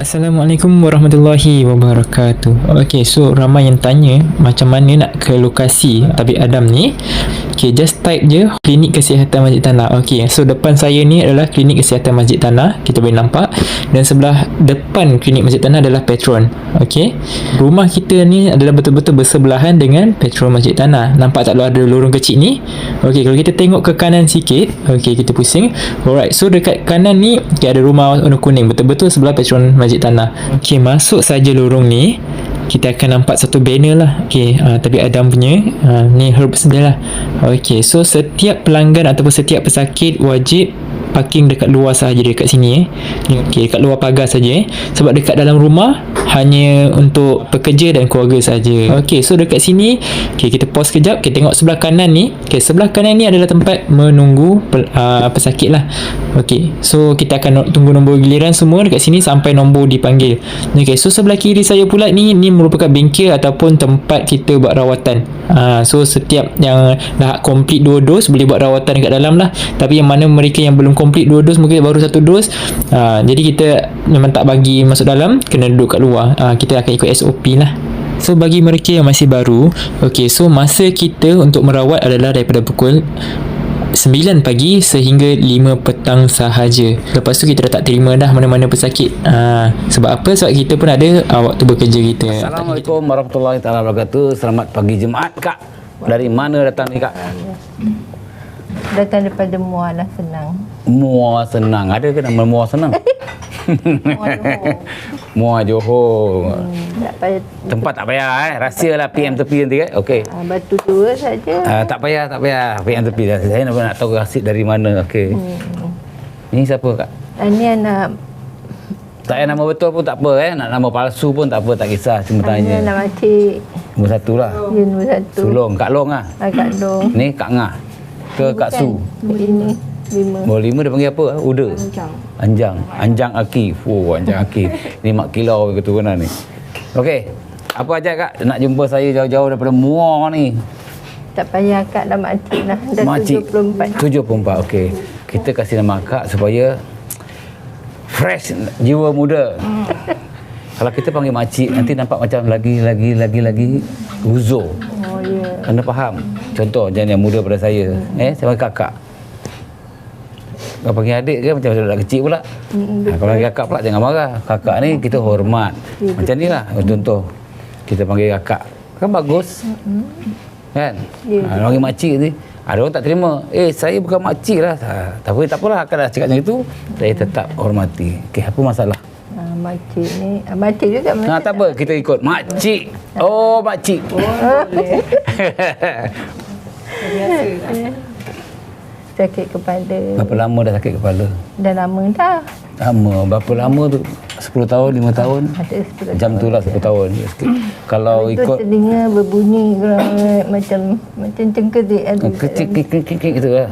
Assalamualaikum warahmatullahi wabarakatuh. Okey, so ramai yang tanya macam mana nak ke lokasi Tabib Adam ni. Okey, just type je Klinik Kesihatan Masjid Tanah. Okey, so depan saya ni adalah Klinik Kesihatan Masjid Tanah. Kita boleh nampak. Dan sebelah depan Klinik Masjid Tanah adalah Petron. Okey. Rumah kita ni adalah betul-betul bersebelahan dengan Petron Masjid Tanah. Nampak tak ada lorong kecil ni? Okey, kalau kita tengok ke kanan sikit, okey, kita pusing. Alright, so dekat kanan ni ada rumah warna kuning, betul-betul sebelah Petron Masjid Tanah. Okey, masuk saja lorong ni, kita akan nampak satu banner lah. Okey, Tabib Adam punya ni herbs dia lah. Okey, so setiap pelanggan ataupun setiap pesakit wajib parking dekat luar sahaja, dekat sini Okey, dekat luar pagar saja sebab dekat dalam rumah hanya untuk pekerja dan keluarga saja. Okey, so dekat sini, okey, kita pause kejap, kita tengok sebelah kanan ni. Okey, sebelah kanan ni adalah tempat menunggu pesakit lah. Okey, so kita akan tunggu nombor giliran semua dekat sini sampai nombor dipanggil. Okey, so sebelah kiri saya pula ni merupakan bengkel ataupun tempat kita buat rawatan. So setiap yang dah komplit 2 dos boleh buat rawatan dekat dalam lah. Tapi yang mana mereka yang belum komplit 2 dos, mungkin baru 1 dos, jadi kita memang tak bagi masuk dalam, kena duduk kat luar. Kita akan ikut SOP lah. So bagi mereka yang masih baru, okey, so masa kita untuk merawat adalah daripada pukul 9 pagi sehingga 5 petang sahaja. Lepas tu kita dah tak terima dah mana-mana pesakit. Sebab apa? Sebab kita pun ada waktu bekerja kita. Assalamualaikum warahmatullahi wabarakatuh. Selamat pagi Jumaat, Kak. Dari mana datang ni, Kak? Datang daripada Muar lah, Senang. Muar Senang. Ada ke nama Muar Senang? Muar Johor. Muar Johor. Tak payah. Tempat tak payah rahsialah PM tepi nanti kan. Okey. Batu tua saja. Tak payah PM tepi dah. Saya nak tahu rahsia dari mana. Okey. Ni siapa, Kak? Ini anak. Tak payah nama betul pun tak apa Nak nama palsu pun tak apa, tak kisah, cuma Ini tanya. anak makcik. Nombor 1 lah. Ya, nombor 1. Sulong, Kak Long lah. Kak Dong. Ni Kak Ngah ke Kak Su? Ini 5. Nombor 5 dia panggil apa? Uda. Anjang Aki. Oh, Anjang Aki. Ni mak kilau keturunan ni. Okey. Apa aja, Kak? Nak jumpa saya jauh-jauh daripada Muar ni. Tak payah Kak dah makcik lah. Dah Makcik 74. 74, okey. Kita kasih nama Kak supaya fresh, jiwa muda. Kalau kita panggil makcik, nanti nampak macam lagi uzur. Oh, ya. Anda faham? Contoh, jangan yang muda pada saya. Saya panggil kakak. Kalau panggil adik ke macam budak kecil pula. Kalau panggil kakak pula jangan marah. Kakak ni kita hormat. Macam ni lah. Contoh, kita panggil kakak. Kan bagus. Kan? Panggil makcik ni. Ada orang tak terima. Saya bukan makcik lah. Tapi tak apalah. Akak dah cakap macam itu. Saya tetap hormati. Okey, apa masalah? Makcik ni. Makcik juga. Tak apa. Kita ikut. Makcik. Oh, makcik. Sakit kepala. Berapa lama dah sakit kepala? Dah lama dah. Lama. Berapa lama tu? 10 tahun, 5 tahun? Ada 10 Jam tu lah 10 tahun. Kalau itu ikut telinga berbunyi macam cengkedik ada. kecik gitu lah.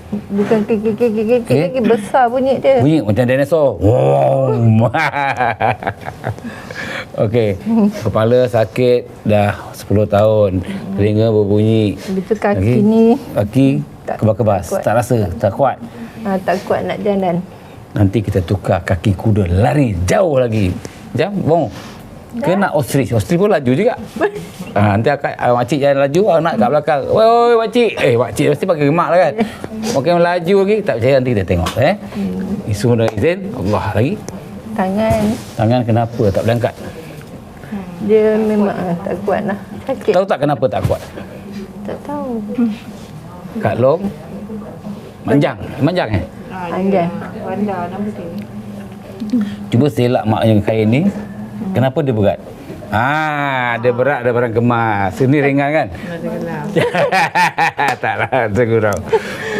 Bukan kekek besar bunyi dia. Bunyi macam dinosaur. Wow. Okey. Kepala sakit dah 10 tahun. Telinga berbunyi. Betul kaki ni. Kaki kebas-kebas. Tak rasa, tak kuat. Tak kuat nak jalan. Nanti kita tukar kaki kuda lari jauh lagi. Jam, bong. Kena ostrich. Ostrich pun laju juga. Nanti makcik jalan laju, anak kat belakang. Oi, makcik. Makcik mesti pakai gemak lah kan. Makin laju lagi, tak percaya nanti kita tengok. Isu dah izin, Allah lagi. Tangan kenapa tak boleh angkat? Dia memang tak kuat lah. Sakit. Tahu tak kenapa tak kuat? Tak tahu. Kak Long, manjang Anjang. Cuba selak mak yang kain ni. Kenapa dia berat? Dia berat, ada barang kemas. Ini ringan kan? Taklah, tergurau.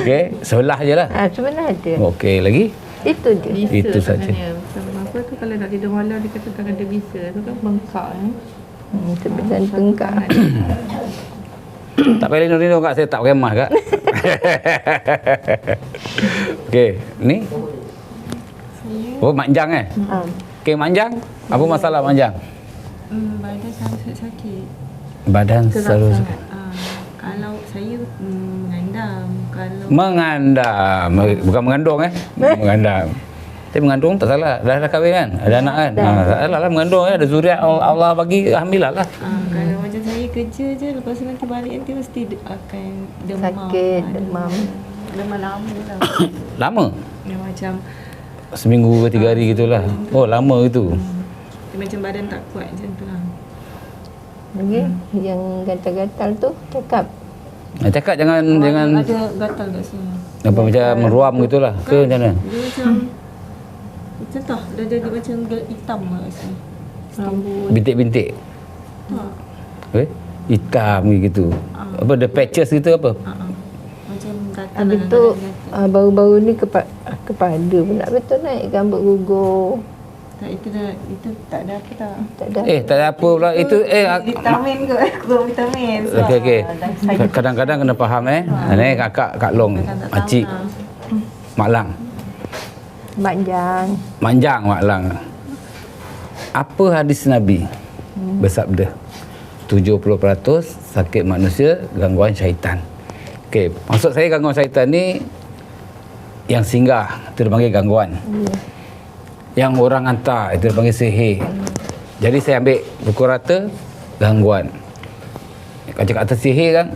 Okey, sebelah je lah. Sebelah je. Okey, lagi? Itu je. Itu saja. Apa tu kalau nak tidur malam dia kata tangan dia bisa. Tu kan bengkak Sebelah bengkak. Tak payah lindung-lindung, Kak. Saya tak pakai emas, Kak. Okey, ni? Oh, manjang Okey, manjang. Apa masalah manjang? badan selalu sakit. Badan selalu sakit. Kalau saya mengandam. Kalau Mengandam. Bukan mengandung Mengandam. Tapi mengandung tak salah. Dah kahwin kan? Ada anak kan? Tak salah lah mengandung. Ada zuriat Allah bagi, alhamdulillah lah. Kalau macam saya kerja je, lepas tu nanti balik nanti mesti akan demam. Sakit, demam. Demam lama lah. Lama? Dia macam Seminggu ke 3 hari gitulah. Oh, lama itu. dia macam badan tak kuat macam tu lah. Lagi yang gatal-gatal tu cakap Cakap jangan Ada gatal kat sini. apa macam meruam gitulah ke macam mana? Dia macam tak, dah jadi macam hitam lah kat sini. rambut. Bintik-bintik. Tak. Hitam gitu. Apa the patches gitu apa? Macam gatal Habis lah, tu badan gatal. baru-baru ni kepala pun nak betul naik rambut gugur. Tak, itu tak ada apa tak. Tak ada. Tak ada apa pula itu Vitamin kot, kurang vitamin. Okey. Kadang-kadang kena faham Ni Kak Long, makcik Mak Lang. Manjang. Manjang Mak Lang. Apa hadis Nabi bersabda? 70% sakit manusia gangguan syaitan. Okey, maksud saya gangguan syaitan ni yang singgah, itu dipanggil gangguan. Yang orang hantar, itu dipanggil sihir. Jadi saya ambil pukul rata gangguan. Kalau cakap atas sihir kan,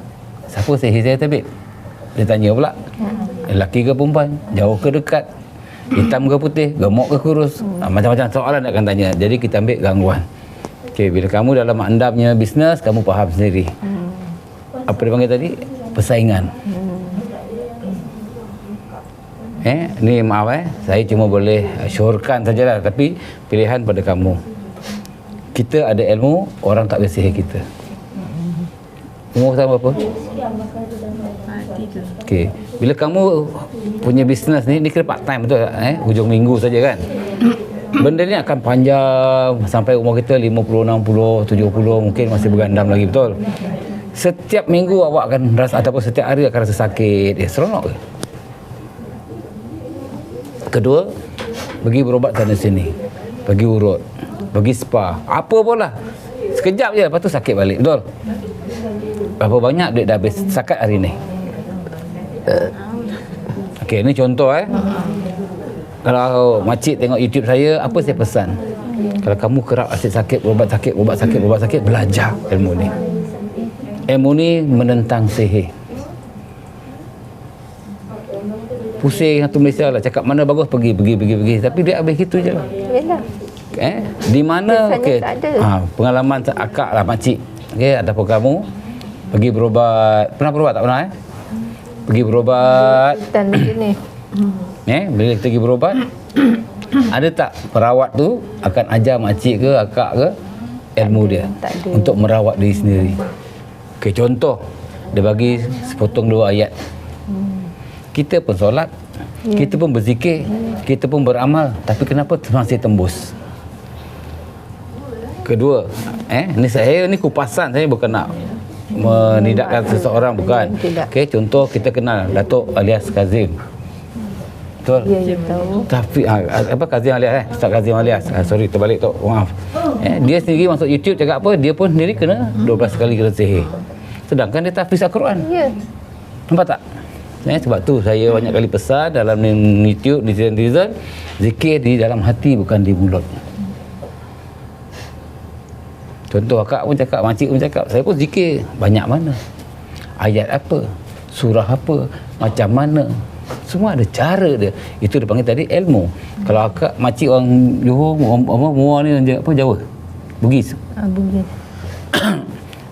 siapa sihir saya tabik? Dia tanya pula, lelaki ke perempuan, jauh ke dekat, hitam ke putih, gemuk ke kurus, macam-macam soalan dia akan tanya. Jadi kita ambil gangguan. Okey, bila kamu dalam anda punya bisnes, kamu faham sendiri. Apa dia panggil tadi? Persaingan. Ni maaf saya cuma boleh syorkan sajalah, tapi pilihan pada kamu. Kita ada ilmu, orang tak boleh sihir kita. Umur kamu berapa? 3. Okey. Bila kamu punya bisnes ni kira part time betul tak? Hujung minggu saja kan? Benda ni akan panjang sampai umur kita 50, 60, 70 mungkin masih bergandam lagi, betul? Setiap minggu awak akan rasa ataupun setiap hari akan rasa sakit. Seronok ke? Kedua, pergi berubat sana sini. Pergi urut, pergi spa, apa pun lah. Sekejap je, lepas tu sakit balik, betul? Berapa banyak duit dah habis setakat hari ni? Okey, ni contoh Kalau makcik tengok YouTube saya, apa saya pesan? Kalau kamu kerap asyik sakit, berubat sakit, belajar ilmu ni. Ilmu ni menentang sihir. Pusing satu Malaysia lah, cakap mana bagus pergi. Tapi dia habis gitu je lah. Yalah. Di mana Biasanya tak ada. pengalaman akak lah makcik. Ataupun kamu pergi berubat, pernah berubat tak pernah pergi berubat Hutan macam ni. bila kita pergi berubat ada tak perawat tu akan ajar makcik ke akak ke ilmu dia tak ada. untuk merawat diri sendiri. Okey, contoh dia bagi sepotong 2 ayat. Kita pun solat, kita pun berzikir, kita pun beramal, tapi kenapa masih tembus? Kedua, ni kupasan, saya bukan nak menidakkan seseorang, bukan. Okey, contoh kita kenal Datuk alias Kazim. Betul? Ya, tahu. Tapi apa Kazim alias Ustaz Kazim alias. Sorry terbalik tu. Maaf. Dia sendiri masuk YouTube cakap apa? Dia pun sendiri kena 12 kali kena sihir. Sedangkan dia tahfiz Al-Quran. Ya. Nampak tak? Sebab tu saya banyak kali pesan dalam YouTube netizen, zikir di dalam hati bukan di mulut. Contoh akak pun cakap, makcik pun cakap, saya pun zikir. Banyak mana? Ayat apa? Surah apa? Macam mana? Semua ada cara dia. Itu dia panggil tadi ilmu. Kalau akak, makcik orang Johor, Muar ni apa Jawa? Bugis. Bugis.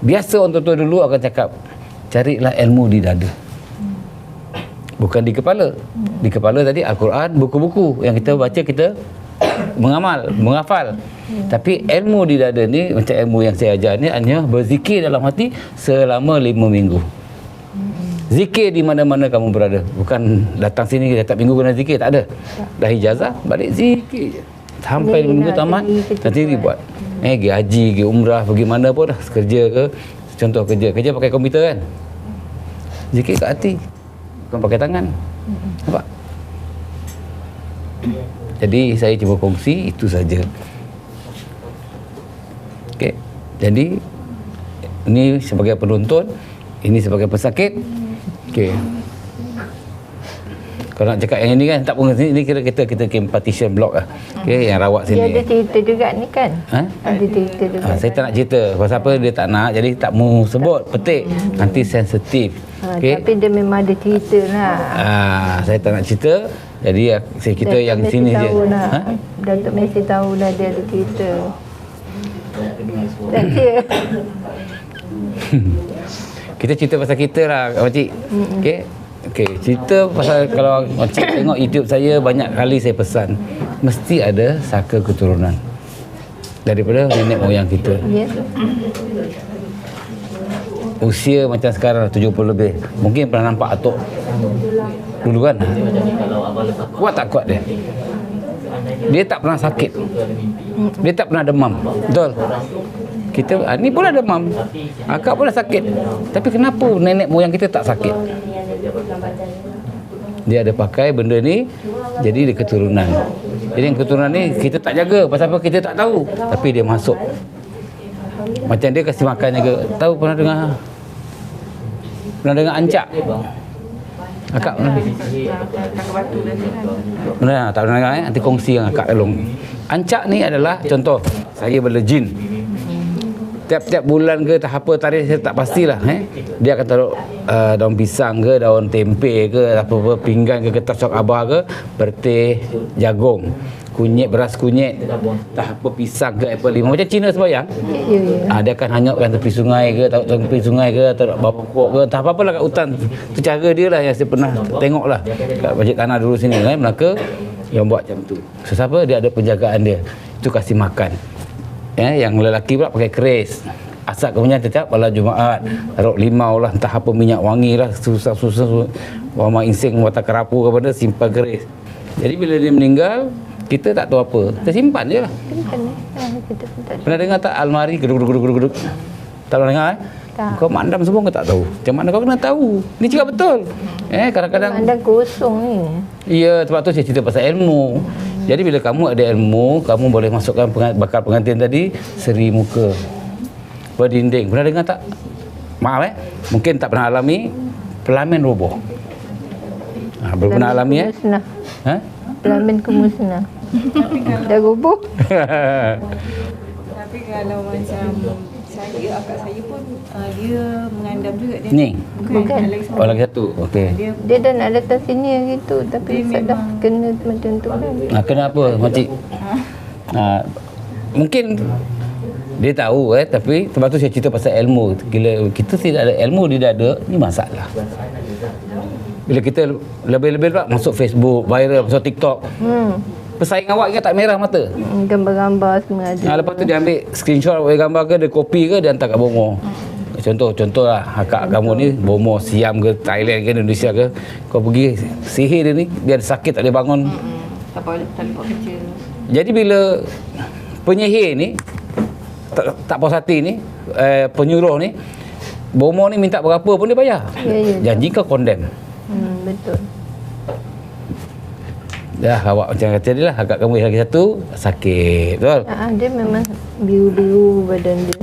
Biasa orang tua dulu akan cakap, carilah ilmu di dada. Bukan di kepala. Di kepala tadi Al-Quran, buku-buku yang kita baca, kita menghafal. Tapi ilmu di dada ni, macam ilmu yang saya ajar ni, hanya berzikir dalam hati selama 5 minggu. Zikir di mana-mana kamu berada. Bukan datang sini setiap minggu kena zikir, tak ada. Dah ijazah, balik zikir je. Sampai 5 minggu tamat, nanti buat. Pergi haji, pergi umrah, pergi mana pun dah. Kerja ke, contoh kerja pakai komputer kan. Zikir kat hati. Bukan pakai tangan. Nampak? Jadi saya cuba kongsi itu saja. Okey. Jadi ini sebagai penonton, ini sebagai pesakit. Okey. Kalau nak cakap yang ini kan tak pun, ini kira kita partition block lah. Okay, yang rawat Dia ada sini. cerita juga ni kan? Ha? Ada cerita juga. Saya tak nak cerita. Pasal apa dia tak nak, jadi tak mau sebut, petik. Nanti sensitif. Okey. Tapi dia memang ada cerita lah. Saya tak nak cerita. Jadi kita Datuk yang mesti sini je. tahu lah. Ha? Datuk mesti tahu lah dia ada cerita. Tak cia. Kita cerita pasal kita lah, Makcik. Okey. Okey, cerita pasal kalau Makcik tengok YouTube saya, banyak kali saya pesan mesti ada saka keturunan daripada nenek moyang kita. Ya. Usia macam sekarang 70 lebih. Mungkin pernah nampak atuk dulu kan? Kuat tak kuat dia? Dia tak pernah sakit. Dia tak pernah demam. Betul? Kita ni pun ada demam. Akak pun dah sakit. Tapi kenapa nenek moyang kita tak sakit? Dia ada pakai benda ni, jadi dia keturunan. Jadi yang keturunan ni kita tak jaga. Pasal apa? Kita tak tahu. Tapi dia masuk. Macam dia kasih makan jaga. Tahu pernah dengar ancak? Akak pernah tak pernah dengar nanti kongsi dengan akak tolong. Ancak ni adalah contoh saya berlejin. Tiap-tiap bulan ke tak apa tarikh saya tak pastilah dia akan taruh daun pisang ke, daun tempe ke, apa-apa pinggan ke, kertas cok abah ke, berteh jagung, kunyit, beras kunyit, tak apa pisang ke, apple lima, macam Cina sembahyang. Ya. Dia akan hanyutkan tepi sungai ke, taruh tepi sungai ke, taruh bawah pokok ke, tak apa-apalah kat hutan. Itu cara dia lah yang saya pernah tengok lah kat Masjid Tanah dulu sini Melaka yang buat macam tu. Sesiapa dia ada penjagaan dia. Itu kasih makan. Yang lelaki pula pakai keris. Asal kemudian setiap malam Jumaat taruh limau lah, entah apa minyak wangi lah, susah-susah wama insing watak kerapu ke benda, simpan keris. Jadi bila dia meninggal, kita tak tahu apa, kita simpan je lah. Pernah dengar tak almari geduk-geduk? Tak pernah dengar Tak. Kau mandam semua kau tak tahu. Macam mana kau kena tahu? Ni cakap betul. Kadang-kadang Anda kosong ni. ya, sebab tu saya cerita pasal ilmu. Jadi bila kamu ada ilmu, kamu boleh masukkan bakal pengantin tadi seri muka berdinding. Pernah dengar tak? Maaf mungkin tak pernah alami pelamin roboh. Belum pernah alami Musnah. Ha? Pelamin ke musnah. Dah roboh. Tapi kalau macam saya, akak saya pun dia mengandam juga dia. Ni. Bukan. Oh lagi satu. Okey. Dia Dia dah nak datang sini hari tu, tapi Dia dah kena macam tu kan. Kenapa makcik? Mungkin dia tahu tapi sebab tu saya cerita pasal ilmu. Bila kita tidak ada ilmu di dada, ni masalah. Bila kita lebih-lebih pula masuk Facebook, viral, masuk TikTok. Pesaing awak ke tak merah mata. Gambar-gambar semua ada. Lepas tu dia ambil screenshot gambar ke, dia copy ke, dia hantar kat Bomo. Contoh lah, akak kamu ni Bomo, Siam ke, Thailand ke, Indonesia ke, kau pergi sihir dia ni, dia ada sakit tak boleh bangun. tak boleh kecil. Jadi bila penyihir ni tak puas hati ni, penyuruh ni, Bomo ni minta berapa pun dia bayar. Ya. Janji kau condemn. Betul. Dah awak macam kata dia lah, akak kamu lagi satu sakit, betul? Dia memang biru-biru badan dia.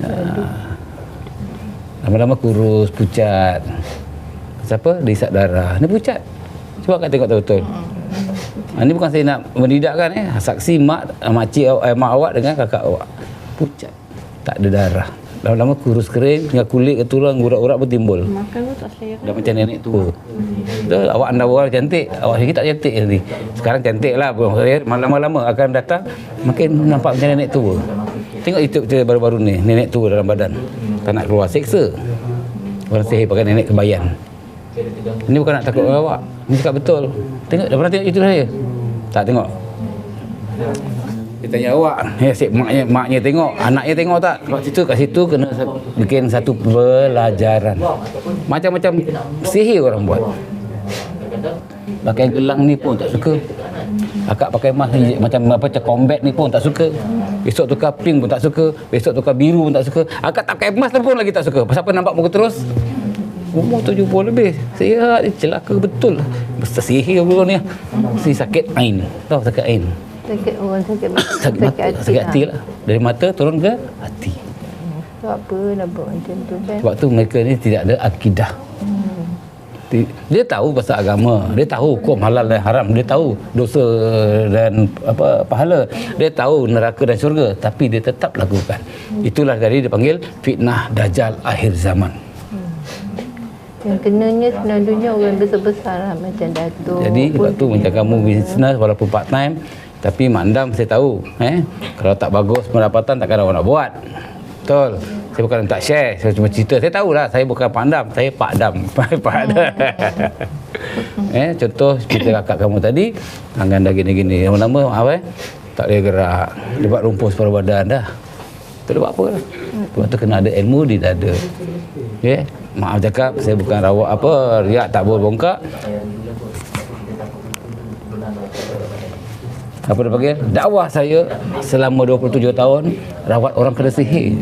Lama-lama kurus, pucat. Siapa? Dia isap darah. Ni pucat. Cuba akak tengok betul-betul. Ini bukan saya nak mendidakkan saksi mak awak dengan kakak awak. Pucat. Tak ada darah. Lama-lama kurus kering, tinggal kulit ke tulang, urat-urat pun timbul. Makan tu tak selera. Dah macam nenek tua. Betul, awak anda orang cantik, awak sendiri tak cantik nanti. Sekarang cantik lah, lama-lama akan datang makin nampak macam nenek tua. Tengok YouTube kita baru-baru ni, nenek tua dalam badan. Tak nak keluar, seksa. Orang sihir pakai nenek kebayan. Ini bukan nak takut awak, ini cakap betul. Tengok, dah pernah tengok YouTube saya? Tak tengok. Dia tanya awak, maknya tengok, anaknya tengok tak? Kat situ kena bikin satu pelajaran. Macam-macam sihir orang buat. Pakai gelang ni pun tak suka. Akak pakai mask ni, macam combat ni pun tak suka. Besok tukar pink pun tak suka. Besok tukar biru pun tak suka. Akak tak pakai mask pun lagi tak suka. Pasal apa nampak muka terus? Umur 70 lebih. Sihat, celaka betul. Mesti sihir dulu ni. Mesti sakit ain. Tahu sakit ain? Sakit orang sakit Sakit mata, sakit hati lah. Dari mata turun ke hati. Sebab apa nak buat macam tu kan? Sebab tu mereka ni tidak ada akidah. Dia tahu pasal agama, dia tahu hukum halal dan haram, dia tahu dosa dan pahala, dia tahu neraka dan syurga, tapi dia tetap lakukan. Itulah dari dipanggil fitnah dajjal akhir zaman. Yang kenanya selalunya orang besar-besar lah, macam Datuk. Jadi sebab tu macam kamu bisnes walaupun part time, tapi Mak Andam saya tahu, kalau tak bagus pendapatan takkan orang nak buat. Betul. Saya bukan tak share, saya cuma cerita. Saya tahulah, saya bukan Pak Andam, saya Pak Dam. Pak Adam. Contoh cerita kakak kamu tadi, tangan dah gini-gini. Lama-lama apa tak boleh gerak. Dia buat rumpus separuh badan dah. Tak ada buat apa lah. Sebab tu kena ada ilmu di dada. Maaf cakap, saya bukan rawat riak tak boleh bongkak. Apa dia panggil? Dakwah saya selama 27 tahun rawat orang kena sihir.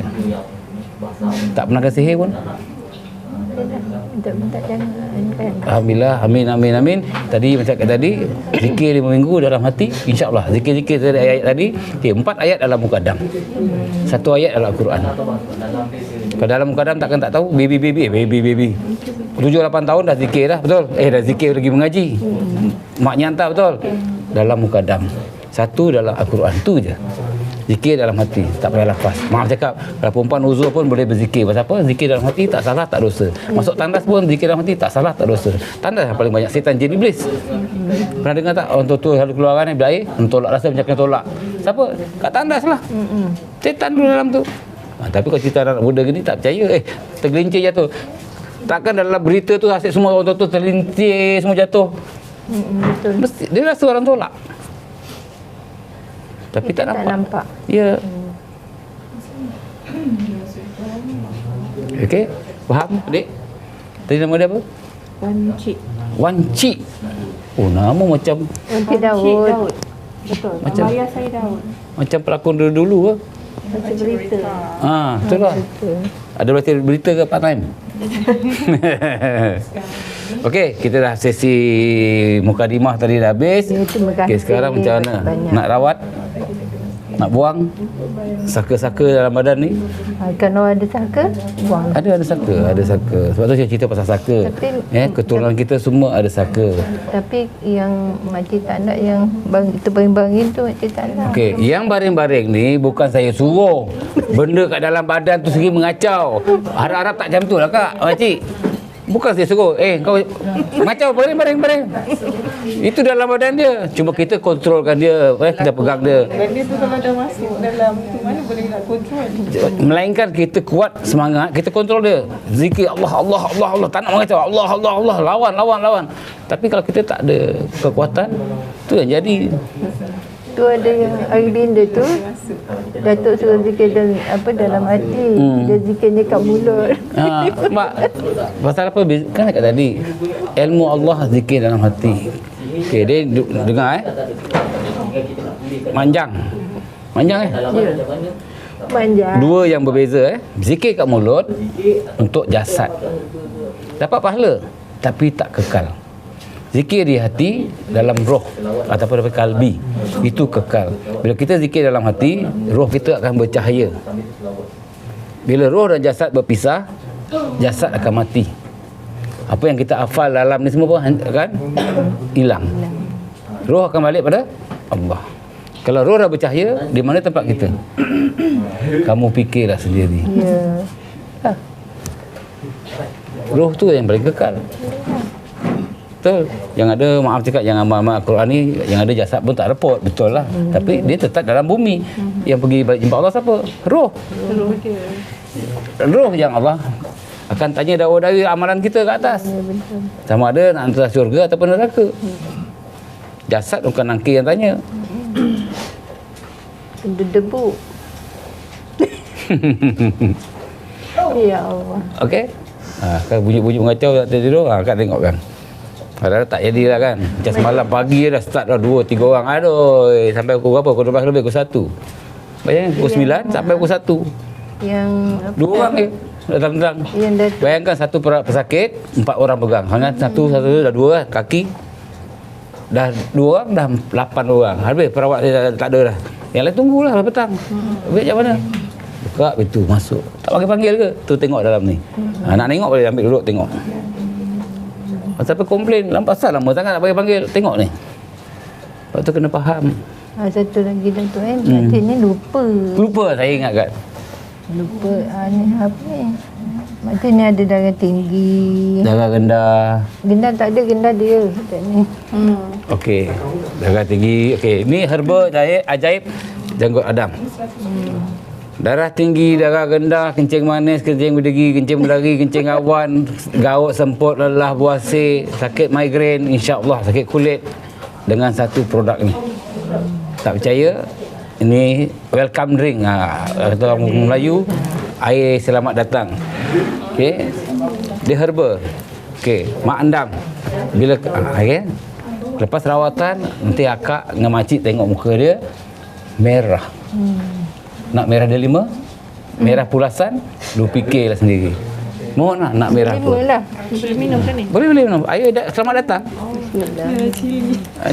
Tak pernah kena sihir pun. Tak jangan kan. Alhamdulillah, amin. Tadi macam kata tadi, zikir 5 minggu dalam hati, insya-Allah. Zikir-zikir tadi ayat tadi, 4 ayat dalam Muqaddam. 1 ayat dalam Al-Quran. Kalau dalam Muqaddam takkan tak tahu baby. 7-8 tahun dah zikir dah, betul? Dah zikir lagi mengaji. Maknya hantar betul. Dalam Muqaddam. 1 dalam Al-Quran tu je. Zikir dalam hati, tak payah lafaz. Maaf cakap, kalau perempuan uzur pun boleh berzikir. Pasal apa? Zikir dalam hati tak salah, tak dosa. Masuk tandas pun zikir dalam hati tak salah, tak dosa. Tandas yang paling banyak setan jin iblis. Pernah dengar tak orang tua selalu keluarkan bila air, tolak rasa macam kena tolak. Siapa? Kat tandas lah. Setan dulu dalam tu. Tapi kalau cerita anak muda gini tak percaya, tergelincir jatuh. Takkan dalam berita tu asyik semua orang tua tergelincir semua jatuh. Betul. Mesti dia rasa orang tolak. Tapi tak nampak. Ya. Okey, faham, Adik? Tadi nama dia apa? Wan Cik. Oh, nama macam Nanti Daud. Betul. Macam- Nama ayah saya Daud. macam pelakon dulu ke? Macam berita. Betul lah. Ada berita ke part time? Okey, kita dah sesi mukadimah tadi dah habis. Ya, terima kasih. Okey, sekarang macam mana? Banyak. Nak rawat? Nak buang saka-saka dalam badan ni? Kalau ada saka, buang. Ada saka. Sebab tu saya cerita pasal saka. Tapi- keturunan kita semua ada saka. Tapi yang makcik tak nak, yang terbaring-baring tu makcik tak nak. Okey, yang baring-baring ni bukan saya suruh. Benda kat dalam badan tu sendiri mengacau. Harap-harap tak macam tu lah Kak, makcik. Bukan saya suruh, kau mengacau, baring. Itu dalam badan dia. Cuma kita kontrolkan dia, kita pegang dia. Dia tu kalau dah masuk dalam tu, mana boleh nak kontrol? Melainkan kita kuat semangat, kita kontrol dia. Zikir Allah. Tak nak mengacau. Allah. Lawan. Tapi kalau kita tak ada kekuatan, tu yang jadi. Tu ada yang Arlinda tu, Datuk suruh zikir dalam hati. Dia zikirnya kat mulut. Mak, pasal apa? Kan kat tadi, ilmu Allah zikir dalam hati. Okey, dia dengar Manjang. Panjang. Dua yang berbeza Zikir kat mulut untuk jasad. Dapat pahala tapi tak kekal. Zikir di hati dalam roh ataupun dalam kalbi, itu kekal. Bila kita zikir dalam hati, roh kita akan bercahaya. Bila roh dan jasad berpisah, jasad akan mati. Apa yang kita hafal dalam ni semua pun akan hilang. Roh akan balik pada Allah. Kalau roh dah bercahaya, di mana tempat kita? Kamu fikirlah sendiri. Ya. Roh tu yang paling kekal. Betul. Yang ada, maaf cakap, yang amal-amal Al-Quran ni, yang ada jasad pun tak repot. Betul lah. Tapi dia tetap dalam bumi. Yang pergi balik jumpa Allah siapa? Roh. Roh yang Allah akan tanya dari amalan kita ke atas. Sama ada nak hantar syurga ataupun neraka. Jasad bukan nangki yang tanya. Debu. Ya Allah. Okey? Kalau bunyi-bunyi mengacau tak tidur, Kak tengok kan. Padahal tak jadilah kan. Macam semalam pagi dah start dah 2-3 orang. Aduh, sampai pukul berapa? Pukul 12 lebih, pukul 1. Bayangkan pukul 9 sampai pukul 1. Yang 2 orang je datang-datang. Yang dah Bayangkan satu pesakit, 4 orang pegang. Hangat satu dah 2 kan, kaki. Dah 2 orang, dah 8 orang. Habis perawat dia tak ada dah. Yang lain tunggulah sampai petang. Habis macam mana? Buka pintu, masuk. Tak panggil-panggil ke? Tu tengok dalam ni. Nak tengok boleh ambil duduk tengok. Siapa komplain, pasal lama sangat nak panggil. Tengok ni. Lepas tu kena faham. Satu lagi Datuk Makcik ni lupa. Lupa saya ingatkan. Lupa ni apa ni? Makcik ni ada darah tinggi. Darah rendah. Gendar tak ada, gendar dia kat ni. Okey. Darah tinggi. Okey, ni herba ajaib janggut Adam. Darah tinggi, darah rendah, kencing manis, kencing berdegi, kencing berlari, kencing awan, gaut semput, lelah, buasir, sakit migrain, insya-Allah sakit kulit dengan satu produk ni. Tak percaya? Ini welcome drink. Kata orang Melayu, air selamat datang. Okey. Dia herba. Okey, mak andam. Bila okey. Lepas rawatan, nanti akak dengan makcik tengok muka dia merah. Nak merah dia 5, merah pulasan, lu fikirlah sendiri. Mohon lah nak merah tu. Lah. Boleh minum kan ni? Boleh minum. Ayo selamat datang.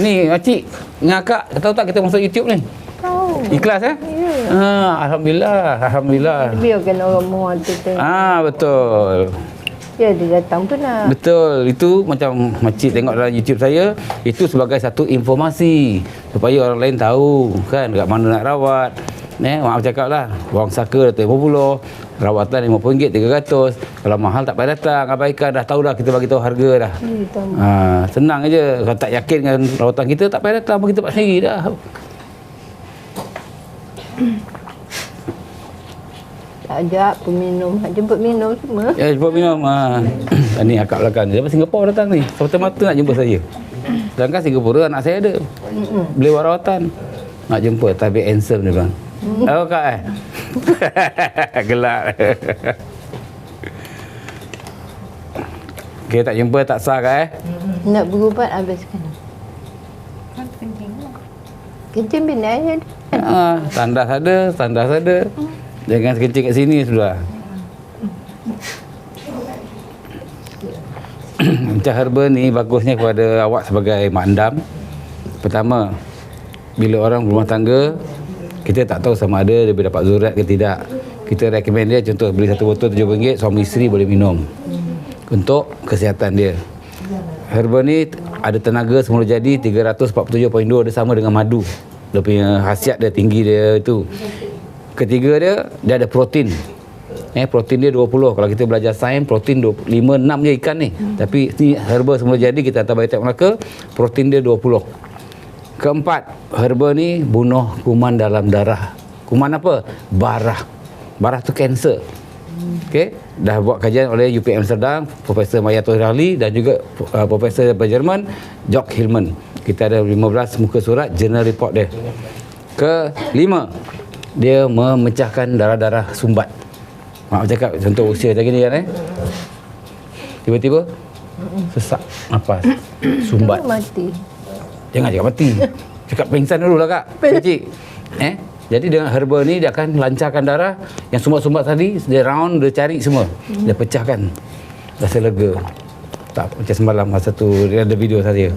Ni makcik dengan akak, tahu tak kita masuk YouTube ni? Tahu. Ikhlas Alhamdulillah. Biarkan orang muat tu tengok. Betul. Ya, dia datang pun nak. Betul. Itu macam makcik tengok dalam YouTube saya, itu sebagai satu informasi supaya orang lain tahu kan kat mana nak rawat. Maaf cakap lah, wang saka dah $50, rawatan RM50, $300. Kalau mahal tak payah datang, abaikan, dah tahu dah, kita bagi tahu harga dah. Senang aja. Kalau tak yakin dengan rawatan kita, tak payah datang, kita buat sendiri dah. Tak ajak peminum, jemput minum semua. Ya, jemput minum. Ni akak belakang ni. Daripada Singapura datang ni. Semata-mata nak jumpa saya. Sedangkan Singapura anak saya ada. Beli rawatan. Nak jumpa, tapi handsome dia bang. Tahu kak gelak. Okay, tak jumpa tak sah kak Nak berubat habiskan. Kencing bina aja. Tandas ada. Jangan kencing kat sini sudah. Macam herba ni bagusnya kepada awak sebagai mak andam. Pertama, bila orang berumah tangga, kita tak tahu sama ada dia dapat zurat ke tidak. Kita recommend dia, contoh beli satu botol RM7, suami isteri boleh minum untuk kesihatan dia. Herba ni ada tenaga semula jadi 347.2, dia sama dengan madu. Dia punya khasiat dia tinggi dia itu. Ketiga dia ada protein. Protein dia 20. Kalau kita belajar sains, protein 5-6 je ikan ni. Tapi ni herba semula jadi, kita hantar Biotek Melaka, protein dia 20. Keempat, herba ni bunuh kuman dalam darah. Kuman apa? Barah. Barah tu kanser. Okey, dah buat kajian oleh UPM Amsterdam, Profesor Maya Tohirali dan juga Profesor daripada Jerman, Jörg Hillman. Kita ada 15 muka surat jurnal report dia. Kelima, dia memecahkan darah-darah sumbat. Mak cakap contoh usia macam ni kan tiba-tiba sesak nafas, sumbat. Mati. Jangan cakap mati. Cakap pingsan dulu lah kak. Kecil. Jadi dengan herba ni dia akan lancarkan darah. Yang sumbat-sumbat tadi, dia round, dia cari semua. Dia pecahkan. Rasa lega. Tak macam semalam masa tu dia ada video saya.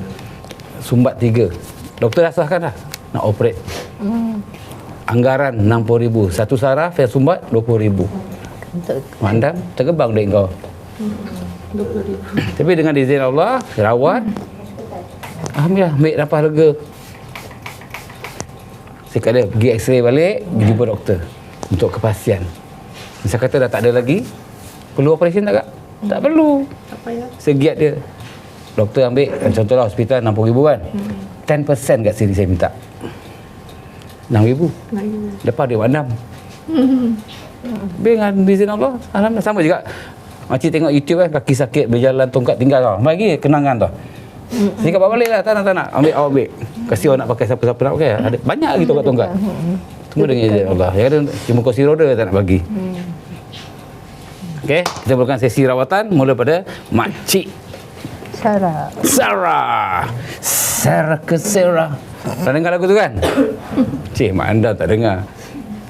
Sumbat 3. Doktor dah sahkan dah nak operate. Anggaran RM60,000. Satu saraf yang sumbat RM20,000. Mandam tergebang duit kau. Tapi dengan izin Allah, rawat, alhamdulillah, ambil nafas lega. Saya kata pergi x-ray balik, pergi jumpa doktor untuk kepastian. Saya kata dah tak ada lagi, perlu operation tak kak? Tak perlu. Tak payah. Segiat dia. Doktor ambil, contohlah hospital RM60,000 kan. 10% kat sini saya minta. RM6,000. Lepas dia mandam. Dengan izin Allah, alhamdulillah. Sama juga. Makcik tengok YouTube kan, kaki sakit, berjalan tongkat tinggal tau. Bagi kenangan tau. Saya cakap bawa balik lah, tak nak. Ambil, awak ambil. Kasih orang nak pakai, siapa-siapa nak pakai. Ada banyak lagi tongkat-tongkat. Semua dengan izin Allah. Yang ada cuma kursi roda tak nak bagi. Okey, kita mulakan sesi rawatan mula pada Makcik Sarah. Sarah. Dah dengar lagu tu kan? Cik, mak anda tak dengar.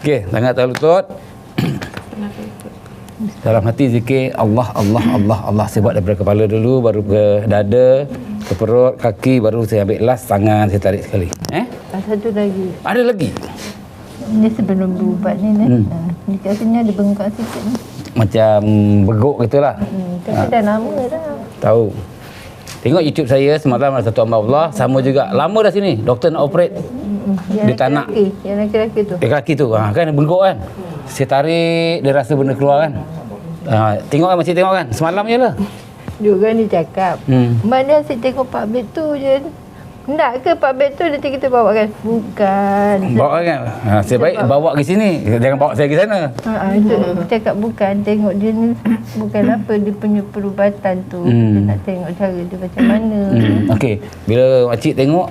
Okey, tangan atas lutut. Dalam hati zikir Allah. Saya buat daripada kepala dulu, baru ke dada, ke perut, kaki, baru saya ambil last tangan, saya tarik sekali. Satu lagi. Ada lagi? Ini sebelum berubat ni. Ni kat sini ada bengkak sikit ni. Macam beguk gitulah. Tapi dah lama dah. Tahu. Tengok YouTube saya semalam ada satu hamba Allah sama juga. Lama dah sini. Doktor nak operate. Dia tak nak. Yang laki-laki tu. Lelaki tu kan bengkok kan. Saya tarik dia rasa benda keluar kan. Tengok kan makcik tengok kan. Semalam je lah. Juga ni cakap. Mana asyik tengok Pak Bet tu je. Nak ke Pak Bet tu nanti kita bawa kan? Bukan. Bawa kan. Sebaik bawa ke sini. Jangan bawa saya ke sana. Itu cakap bukan. Tengok dia ni bukan apa dia punya perubatan tu. Kita nak tengok cara dia macam mana. Okey. Bila makcik tengok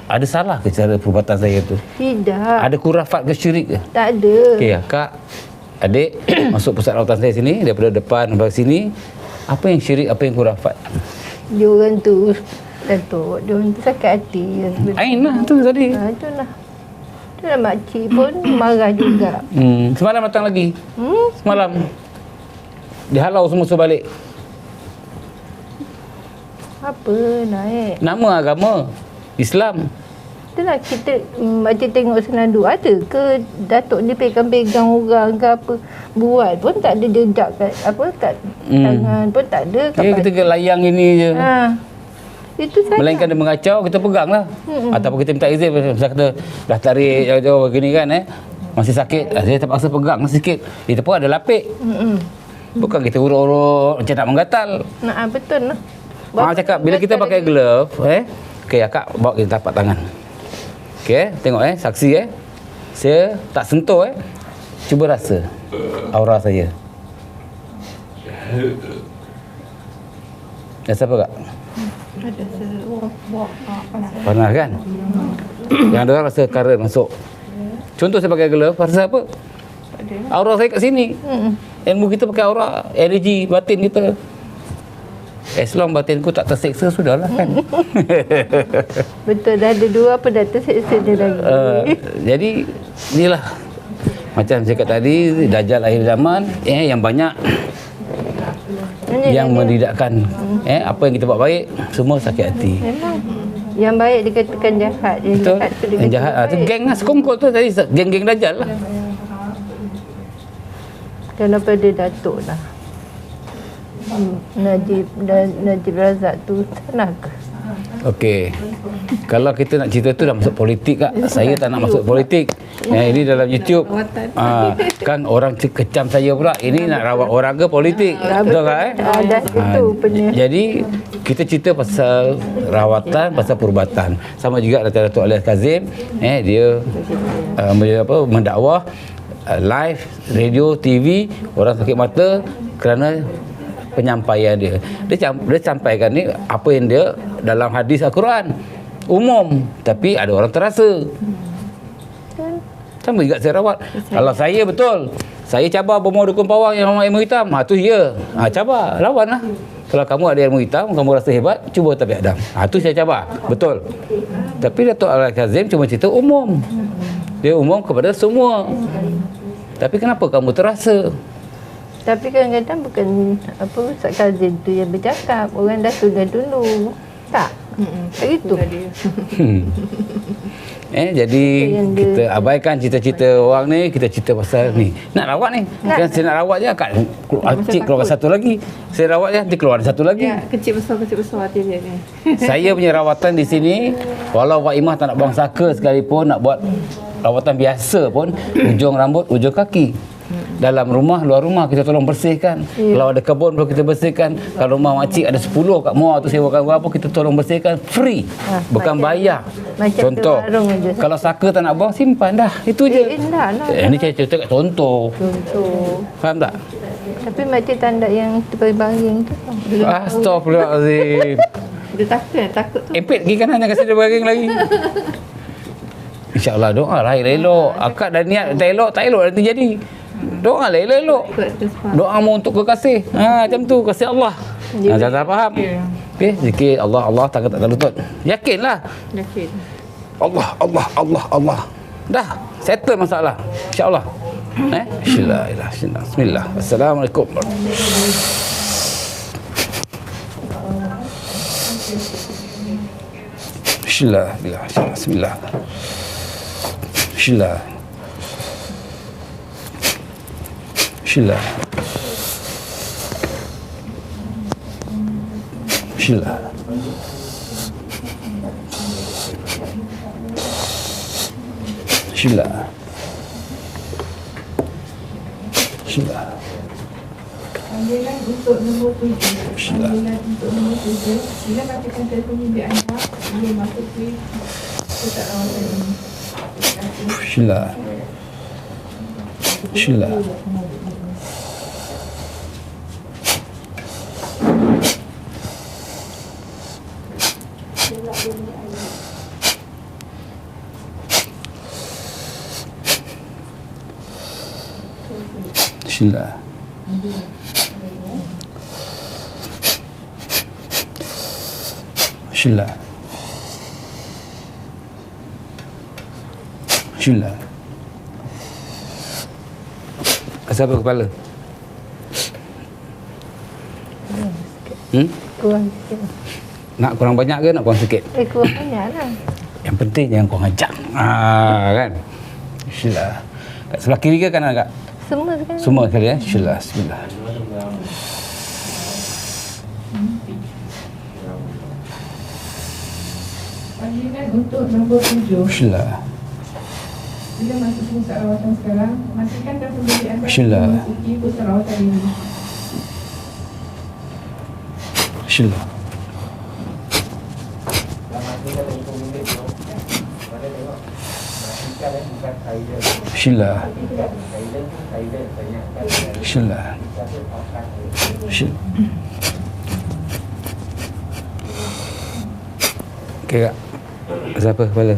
ada salah ke cara perubatan saya tu? Tidak. Ada kurafat ke syirik ke? Tak ada. Okey, Kak, adik masuk pusat rawatan saya sini daripada depan sampai sini. Apa yang syirik, apa yang kurafat? Dia orang tu Datuk, dia orang tu sakit hati. Ain lah tu tadi. Itulah. Itulah makcik pun marah juga. Semalam datang lagi. Semalam. Dihalau semua suruh balik. Apa naik? Nama agama Islam. Itulah kita macam tengok senandung. Ada ke Datuk ni pegang-pegang orang ke apa? Buat pun tak ada jejak kat apa kat tangan pun tak ada. Kita ke layang ini je. Itu saja. Melainkan dia mengacau, kita pegang lah. Ataupun kita minta izin. Misal kata dah tarik jauh-jauh begini kan masih sakit. Saya terpaksa pegang sikit. Dia pun ada lapik. Bukan kita urut-urut macam nak menggatal. Betul lah. Cakap bila kita pakai glove okey akak bawa kita tapak tangan. Okey tengok saksi saya tak sentuh cuba rasa aura saya. Rasa apa kak? Ada sebuah Panas kan? Yang ada orang rasa current masuk. Contoh saya pakai glove, rasa apa? Aura saya kat sini. Ilmu kita pakai aura, energi batin kita. As long batinku tak terseksa sudahlah kan. Betul, dah ada dua apa dah terseksa dia lagi. Jadi inilah macam cakap tadi Dajjal akhir zaman yang banyak yang mendidakkan apa yang kita buat baik semua sakit hati. Memang. Yang baik dikatakan jahat, yang Betul. jahat tu Yang dikatakan jahat tu baik. geng lah sekongkol tu tadi geng-geng Dajjal lah. Kenapa dia Datuk lah. Najib Razak tu tenaga. Okey. Kalau kita nak cerita tu dah masuk politik kak. Saya tak nak masuk politik. Ini dalam YouTube. Kan orang kecam saya pula. Ini nak rawat orang ke politik. Betul tak Dah itu punya. Jadi kita cerita pasal rawatan, pasal perubatan. Sama juga Datuk Alias Kazim, dia mendakwah live, radio, TV, orang sakit mata kerana penyampaian dia. Dia sampaikan ni apa yang dia dalam hadis Al-Quran umum, tapi ada orang terasa. Sama juga saya rawat. Kalau saya betul, saya cabar bomoh dukun pawang yang ilmu hitam, tu ya. Cabar, lawan lah. Kalau kamu ada ilmu hitam, kamu rasa hebat, cuba Tabi Adam. Tu saya cabar, betul. Tapi Datuk Al-Kazim cuma cerita umum. Dia umum kepada semua. Tapi kenapa kamu terasa? Tapi kadang-kadang bukan apa Ustaz Kazim tu yang bercakap. Orang dah sudah dulu. Tak? Tak gitu. Jadi kita abaikan cerita-cerita orang ni, kita cerita pasal ni. Nak rawat ni. Kan saya nak rawat je kat cik keluar satu lagi. Saya rawat je nanti keluar satu lagi. Ya, kecil besar hati dia ni. Saya punya rawatan di sini walau Wak Imah tak nak buang saka sekalipun, nak buat rawatan biasa pun ujung rambut, ujung kaki. Dalam rumah, luar rumah kita tolong bersihkan. Kalau ada kebun pun kita bersihkan. Kalau rumah makcik ada 10 kat muar tu sewakan berapa, kita tolong bersihkan free. Bukan bayar. Contoh, kalau saka tak nak buang, simpan dah. Itu je. Ini saya cerita kat contoh. Faham tak? Tapi makcik tanda yang terbaring tu. Astaghfirullahalazim. Dia takut tu. Empit pergi kanan, jangan kasi dia baring lagi. InsyaAllah doa lah elok. Akak dah niat tak elok nanti jadi. Doa lah elok. Doa mu untuk kekasih. Macam tu, kasih Allah. Jangan faham. Okey, zikir Allah, takkan tak lutut. Yakinlah. Yakin. Allah. Dah, settle masalah. InsyaAllah. Bismillah. Assalamualaikum. Bismillah. Bismillah. Bismillah. Bismillah. Panggilan untuk nombor 7. Bismillah. Panggilan untuk nombor 7. Sila bacakan telefon bimbit anda. Dia masuk ke kotak rawatan ini. Bismillah. Bismillah. Bismillah. Bismillah. Bismillah. Asal apa kepala? Kurang sikit. Nak kurang banyak ke nak kurang sikit? Kurang banyak lah. Yang penting jangan kurang ajak. Kan? Bismillah. Kat sebelah kiri ke kanan kak? Semua sekali. Semua sekali ya. Bismillah. Bismillah. Panggilan untuk nombor 7. Bismillah. Bila masuk ke pusat rawatan sekarang, matikan telefon bimbit anda. Bismillah. Memasuki pusat rawatan ini. Bismillah. Bismillah. Bismillah. Bismillah. Okey kak. Siapa kepala?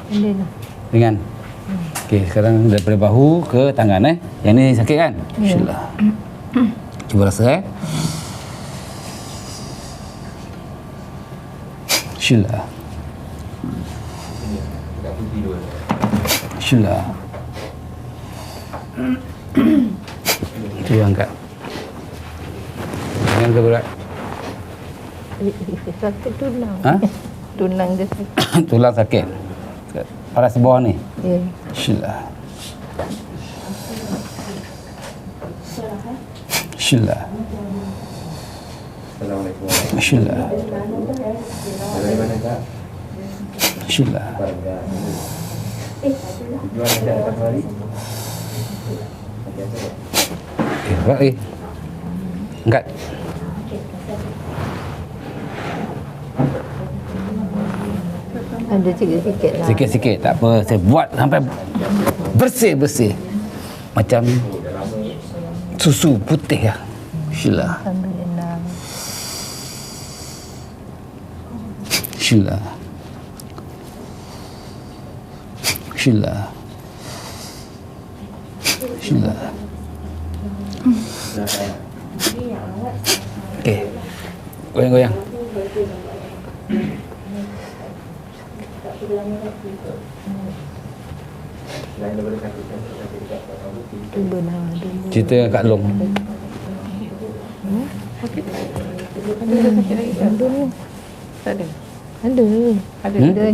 Boleh lah. Ringan. Okey, sekarang daripada bahu ke tangan Yang ni sakit kan? Bismillah. Cuba rasa Bismillah. Bismillah. Cuba angkat. Jangan ke berat. Sakit tulang. Ha? Tulang dia sakit. Tulang sakit. Paras bawah ni. Ya. Bismillah. Bismillah. Bismillah. Bismillah. Berat lagi. Angkat. Ada sikit-sikit lah. Sikit-sikit tak apa. Saya buat sampai bersih-bersih. Macam susu putih lah. Bismillah. Alhamdulillah. Bismillah. Bismillah. Bismillah. Okey. Goyang-goyang. Cuba lah dulu. Cerita Kak Long. Ada ni. Tak ada. Ada. Ada. Ada.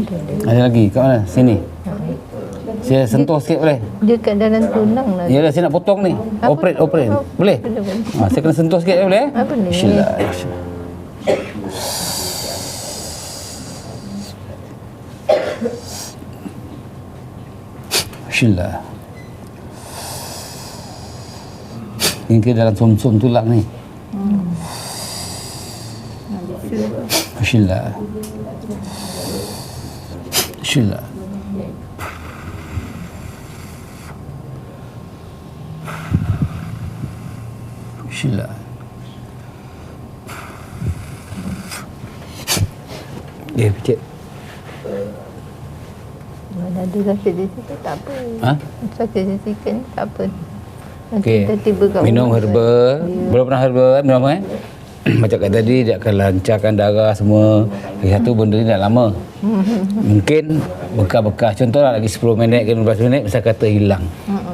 Ada lagi kat mana? Sini. Saya sentuh sikit boleh? Dia kat dalam tulang lah. Ya, saya nak potong ni. Operate. Boleh? Boleh. Saya kena sentuh sikit boleh? Apa ni? Bismillah. Bismillah. Ini ke dalam sum-sum tulang ni. Bismillah. Bismillah. Bismillah. Picit. Mana ada sakit di situ tak apa. Ha? Sakit di situ ni tak apa. Nanti Okey. tiba-tiba kat Minum rumah. herba. Belum pernah herba minum Macam kat tadi dia akan lancarkan darah semua. Lagi satu benda ni dah lama. Mungkin bekas-bekas contohlah lagi 10 minit ke 15 minit misal kata hilang.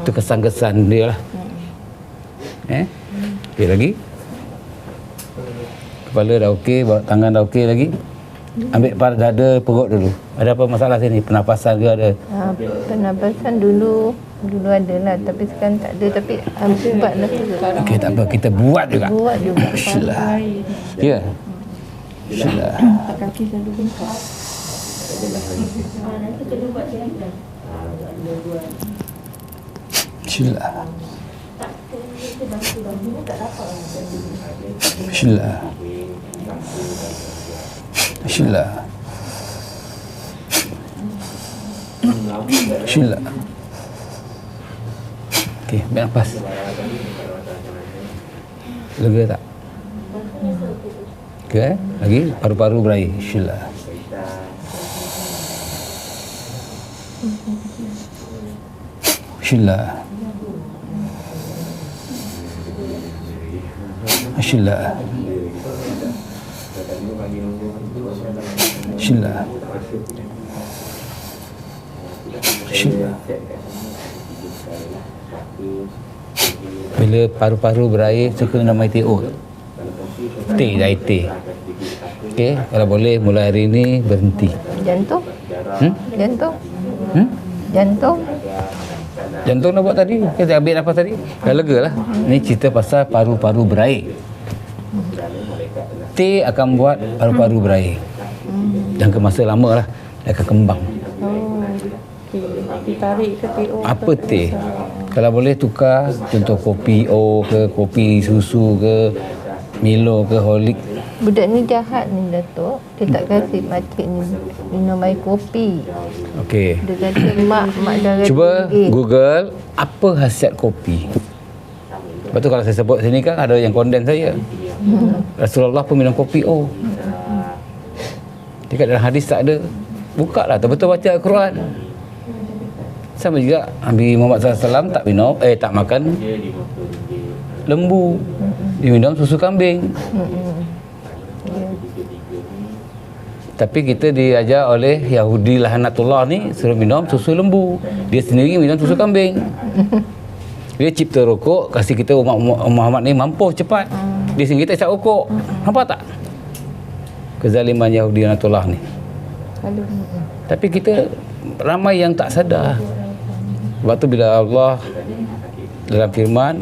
Itu kesan-kesan dia lah. Okey lagi. Kepala dah okey, tangan dah okey lagi. Ambil pada dada, perut dulu. Ada apa masalah sini? Pernafasan ke ada? Pernafasan dulu ada lah, tapi sekarang tak ada. Tapi ubat lah juga. Okey, tak apa. Kita buat juga. Buat juga. Bismillah. Ya. Bismillah. Kaki selalu bengkak. Bismillah. Bismillah. Bismillah. Bismillah. Okey, ambil nafas. Lega tak? Okey, lagi paru-paru berair. Bismillah. Bismillah. Bismillah. Bismillah. Bismillah. Bila paru-paru berair, suka minum air teh oat. Teh, air teh. Okey, kalau boleh mulai hari ini berhenti. Jantung? Jantung? Hmm? Jantung? Jantung dah buat tadi. Kita ambil nafas tadi. Dah lega lah. Ni cerita pasal paru-paru berair. Teh akan buat paru-paru berair. Jangka masa lama lah. Dia akan kembang. Okey. Ditarik ke TO. Apa teh? Kalau boleh tukar, contoh kopi O ke, kopi susu ke, Milo ke, Holik. Budak ni jahat ni Datuk. Dia tak kasi makcik ni minum air kopi. Okey. Dia kata mak dah Cuba kata, Google apa khasiat kopi. Sebab tu kalau saya sebut sini kan ada yang konden saya. Rasulullah pun minum kopi O. Dekat dalam hadis tak ada. Buka lah, betul-betul baca Al-Quran. Sama juga Nabi Muhammad SAW tak minum, tak makan lembu. Dia minum susu kambing. Tapi kita diajar oleh Yahudi lahanatullah ni suruh minum susu lembu. Dia sendiri minum susu kambing. Dia cipta rokok, kasih kita umat Muhammad ni mampus cepat. Dia sendiri tak isap rokok. Nampak tak? Kezaliman Yahudi lahanatullah ni. Tapi kita ramai yang tak sadar. Sebab tu bila Allah dalam firman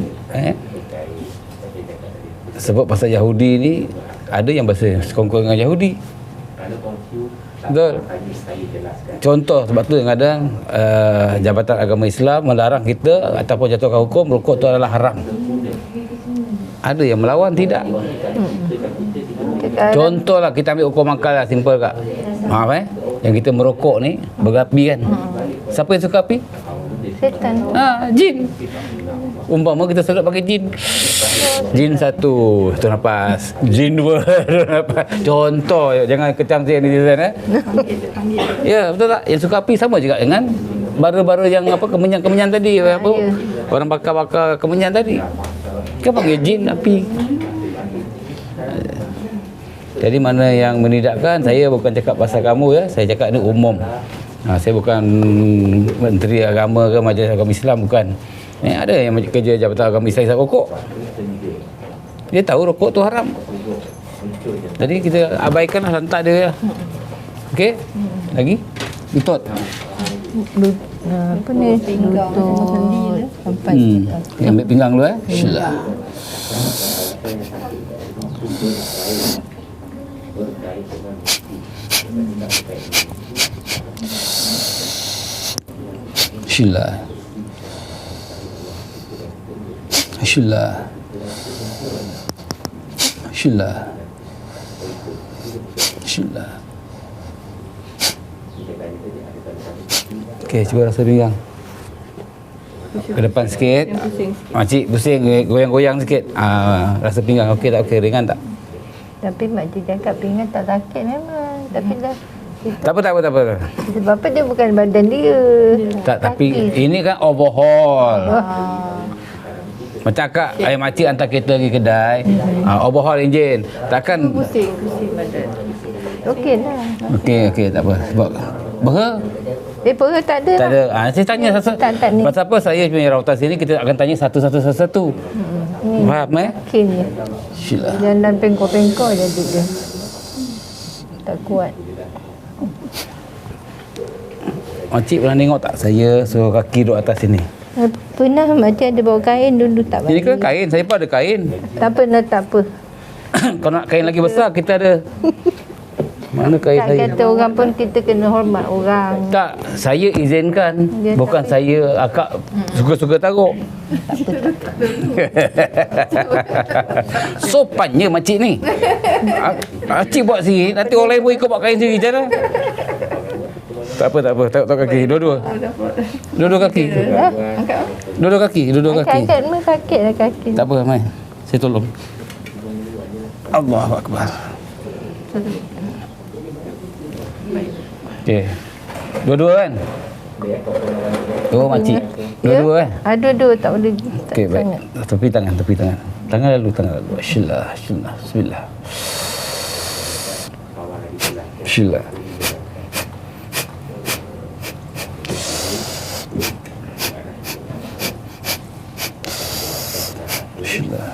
sebab pasal Yahudi ni, ada yang bahasa sekongkol dengan Yahudi. Betul. Contoh sebab tu kadang Jabatan Agama Islam melarang kita ataupun jatuhkan hukum rokok tu adalah haram. Ada yang melawan, tidak. Contohlah kita ambil hukum akal lah, simple kak. Maaf yang kita merokok ni berapi kan. Siapa yang suka api? Setan. Jin. Umpama kita sedap pakai jin. Jin satu nafas. Jin dua nafas. Contoh, jangan kecam saya ni Ya, betul tak? Yang suka api sama juga dengan bara-bara yang apa kemenyan-kemenyan tadi apa? Orang bakar-bakar kemenyan tadi. Kan panggil jin api. Jadi mana yang menidakkan, saya bukan cakap pasal kamu ya, saya cakap ni umum. Saya bukan Menteri Agama ke Majlis Agama Islam, bukan. Ada yang kerja Jabatan Agama Islam isap rokok. Dia tahu rokok tu haram. Jadi kita abaikanlah, lantak dia. Okey? Lagi? Lutut. Apa ni? Lutut. Sampai. Ambil pinggang dulu Bismillah. Bismillah. Bismillah. Bismillah. Bismillah. Okey, cuba rasa pinggang. Ke depan sikit. Makcik pusing, goyang-goyang sikit. Rasa pinggang okey tak? Okey, ringan tak? Tapi makcik cakap pinggan tak sakit memang. Tapi dah Tak apa. sebab apa, dia bukan badan dia. Tak, tapi ini kan overhaul. Macam akak, ayah makcik hantar kereta pergi kedai, overhaul enjin. Takkan Pusing badan. Okey lah. Okey, tak apa. Sebab Perut tak ada tak lah. ada. Saya tanya tak ni. pasal apa saya punya rawatan sini kita akan tanya satu-satu. Faham Makin ni. Syillah. Jalan pengkor-pengkor jadi dia. tak kuat. Makcik pernah tengok tak saya suruh kaki duduk atas sini? Pernah macam ada bawa kain dulu tak Ini bagi. kan kain, saya pun ada kain. Tak pernah, tak apa. Kalau nak kain lagi besar, kita ada. Mana kain Tak saya? kata orang pun kita kena hormat orang. Tak, saya izinkan. Dia Bukan tak saya akak suka-suka taruh. Sopannya makcik ni. Makcik buat sendiri, nanti orang lain pun ikut buat kain sendiri je lah. Tak apa, taruh kaki, dua-dua. Dua-dua kaki. Dua-dua kaki, dua-dua kaki. Angkat memang sakit lah kaki. Tak apa, Mai. Saya tolong. Allahu Akbar. Okey. Dua-dua kan? Dua makcik. Dua-dua kan? Dua-dua tak boleh. Tak Okey, baik. sangat. Tepi tangan. Tangan lalu. Bismillah. Bismillah. Bismillah. Bismillah.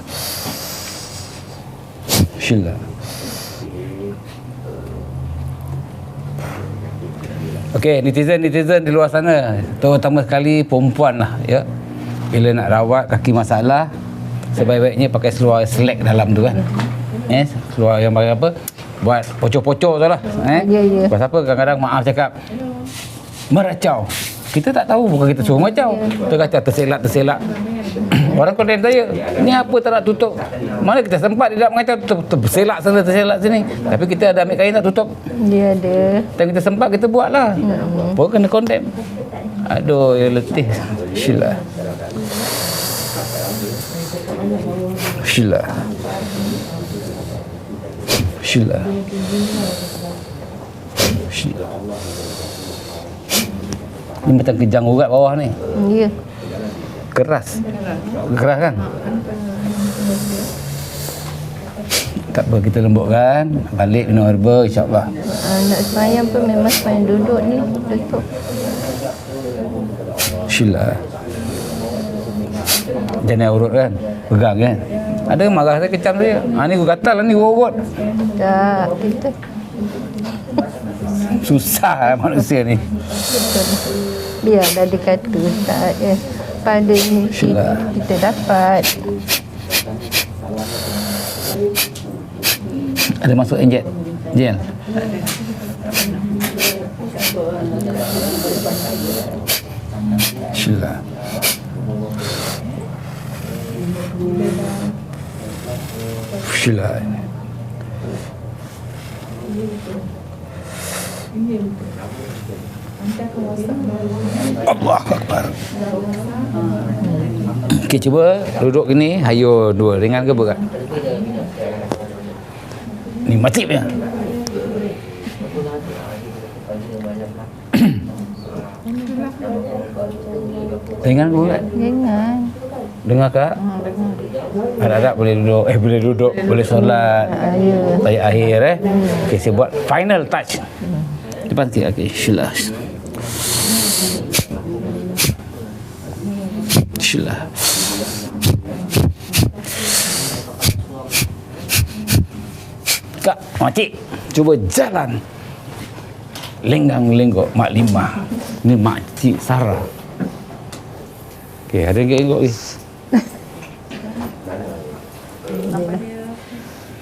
Bismillah. Okey, netizen di luar sana, terutama sekali perempuan lah, ya. Bila nak rawat kaki masalah, sebaik-baiknya pakai seluar slack dalam tu kan. Seluar yang bagi apa? Buat pocor-pocor tu lah. Ya, ya. Pasal apa kadang-kadang maaf cakap meracau. Kita tak tahu, bukan kita suruh macau. Terselak. Orang konten saya, ni apa tak nak tutup? Mana kita sempat dia nak mengacau, terselak sana, terselak sini. Tapi kita ada ambil kain nak tutup. Dia ada. Time kita sempat, kita buat lah. Pun kena condemn. Aduh, ya letih. Syillah. Syillah. Syillah. Syillah. Ni macam kejang urat bawah ni. Ya. Keras kan? Tak apa, kita lembutkan. Balik minum herba, insyaAllah. Nak semayang pun memang semayang duduk ni. Tutup. Syillah. Jangan urut kan? Pegang kan? Ada marah saya kecam saya. Ni gua gatal lah ni, gua urut. Tak, kita. Susah manusia ni. Biarlah dia kata tak ya. Pada ni Syillah. kita dapat. Ada masuk injek gel. Syillah. Syillah. Allahu Akbar. Okey, cuba duduk gini. Hayo dua. Ringan ke berat? Ni mati punya. Ringan ke berat? Jangan. Dengar kak? Harap-harap boleh duduk. Boleh duduk. Boleh solat. Ya. Tayat akhir Okey, saya buat final touch. Depan sikit. Okey, syillah. Syillah. Kak, makcik, cuba jalan. Lenggang-lenggok Mak Limah. Ni makcik Sarah. Okey, ada lenggok ni.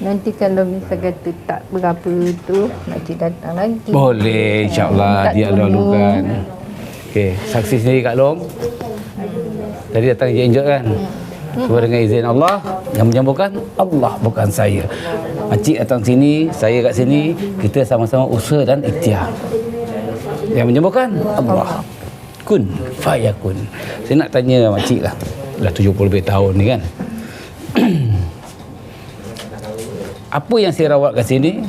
Nanti kalau misal kata tak berapa tu, makcik datang lagi. Boleh, insyaAllah. Tak Dia tolong. lalukan. Okey, saksi sendiri Kak Long. Tadi datang injek kan? Cuma dengan izin Allah, yang menyembuhkan Allah, bukan saya. Makcik datang sini, saya kat sini, kita sama-sama usaha dan ikhtiar. Yang menyembuhkan Allah. Kun fayakun. Saya nak tanya makcik lah. Dah 70 lebih tahun ni kan. Apa yang saya rawat kat sini?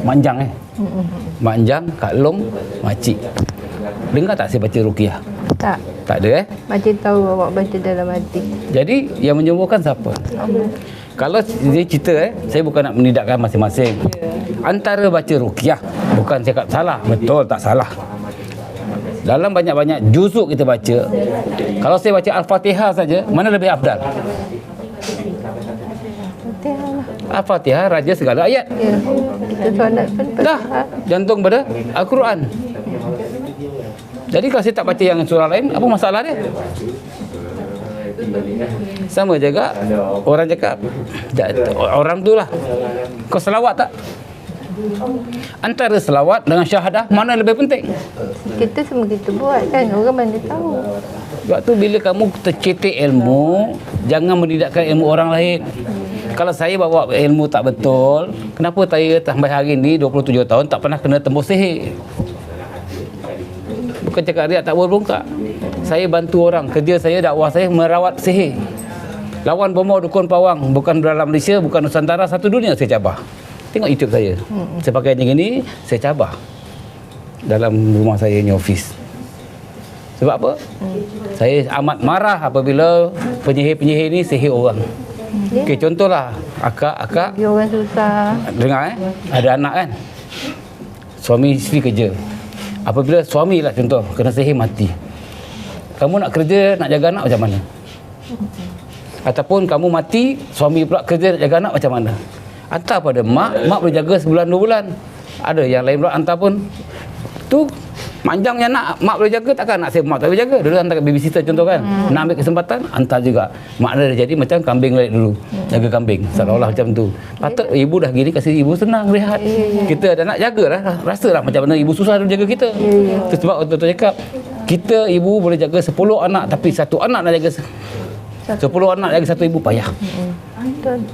Manjang Manjang, Kak Long, makcik. Dengar tak saya baca ruqyah? Tak. Tak ada Makcik tahu awak baca dalam hati. Jadi yang menyembuhkan siapa? Allah. Kalau dia cerita saya bukan nak menidakkan masing-masing. Antara baca ruqyah, bukan cakap salah, betul tak salah. Dalam banyak-banyak juzuk kita baca, kalau saya baca Al-Fatihah saja, mana lebih afdal? Fatihah lah. Al-Fatihah raja segala ayat. Ya. Kita solat pun Dah, Fatihah. jantung pada Al-Quran. Jadi kalau saya tak baca yang surah lain, apa masalah dia? Sama juga orang cakap, orang tu lah, kau selawat tak? Antara selawat dengan syahadah, mana lebih penting? Kita semua kita buat kan, orang mana tahu. Sebab tu bila kamu tercetek ilmu, jangan menidakkan ilmu orang lain. Kalau saya bawa ilmu tak betul, kenapa saya sampai hari ni 27 tahun tak pernah kena tembus sihir? Bukan cakap riak tak berbongkak. Saya bantu orang, kerja saya, dakwah saya merawat sihir. Lawan bomoh dukun pawang, bukan dalam Malaysia, bukan Nusantara, satu dunia saya cabar. Tengok YouTube saya. Saya pakai macam ni, saya cabar. Dalam rumah saya ni, office. Sebab apa? Saya amat marah apabila penyihir-penyihir ni sihir orang. Okey, contohlah akak Dia orang susah. dengar ada anak kan. Suami isteri kerja. Apabila suami lah contoh kena sihir mati. Kamu nak kerja, nak jaga anak macam mana? Ataupun kamu mati, suami pula kerja nak jaga anak macam mana? Hantar pada mak boleh jaga sebulan 2 bulan. Ada yang lain pula hantar pun tu manjangnya nak mak boleh jaga, takkan nak saya mak tak boleh jaga. Dulu hantar babysitter contoh kan. Nak ambil kesempatan hantar juga. Mak dia jadi macam kambing lain dulu. Jaga kambing seolah-olah macam tu. Patut ibu dah gini kasi ibu senang rehat. Kita ada nak jagalah, rasalah macam mana ibu susah dia jaga kita. Itu sebab orang-orang cakap kita ibu boleh jaga 10 anak tapi satu anak nak jaga 10 anak jaga satu ibu payah. Betul.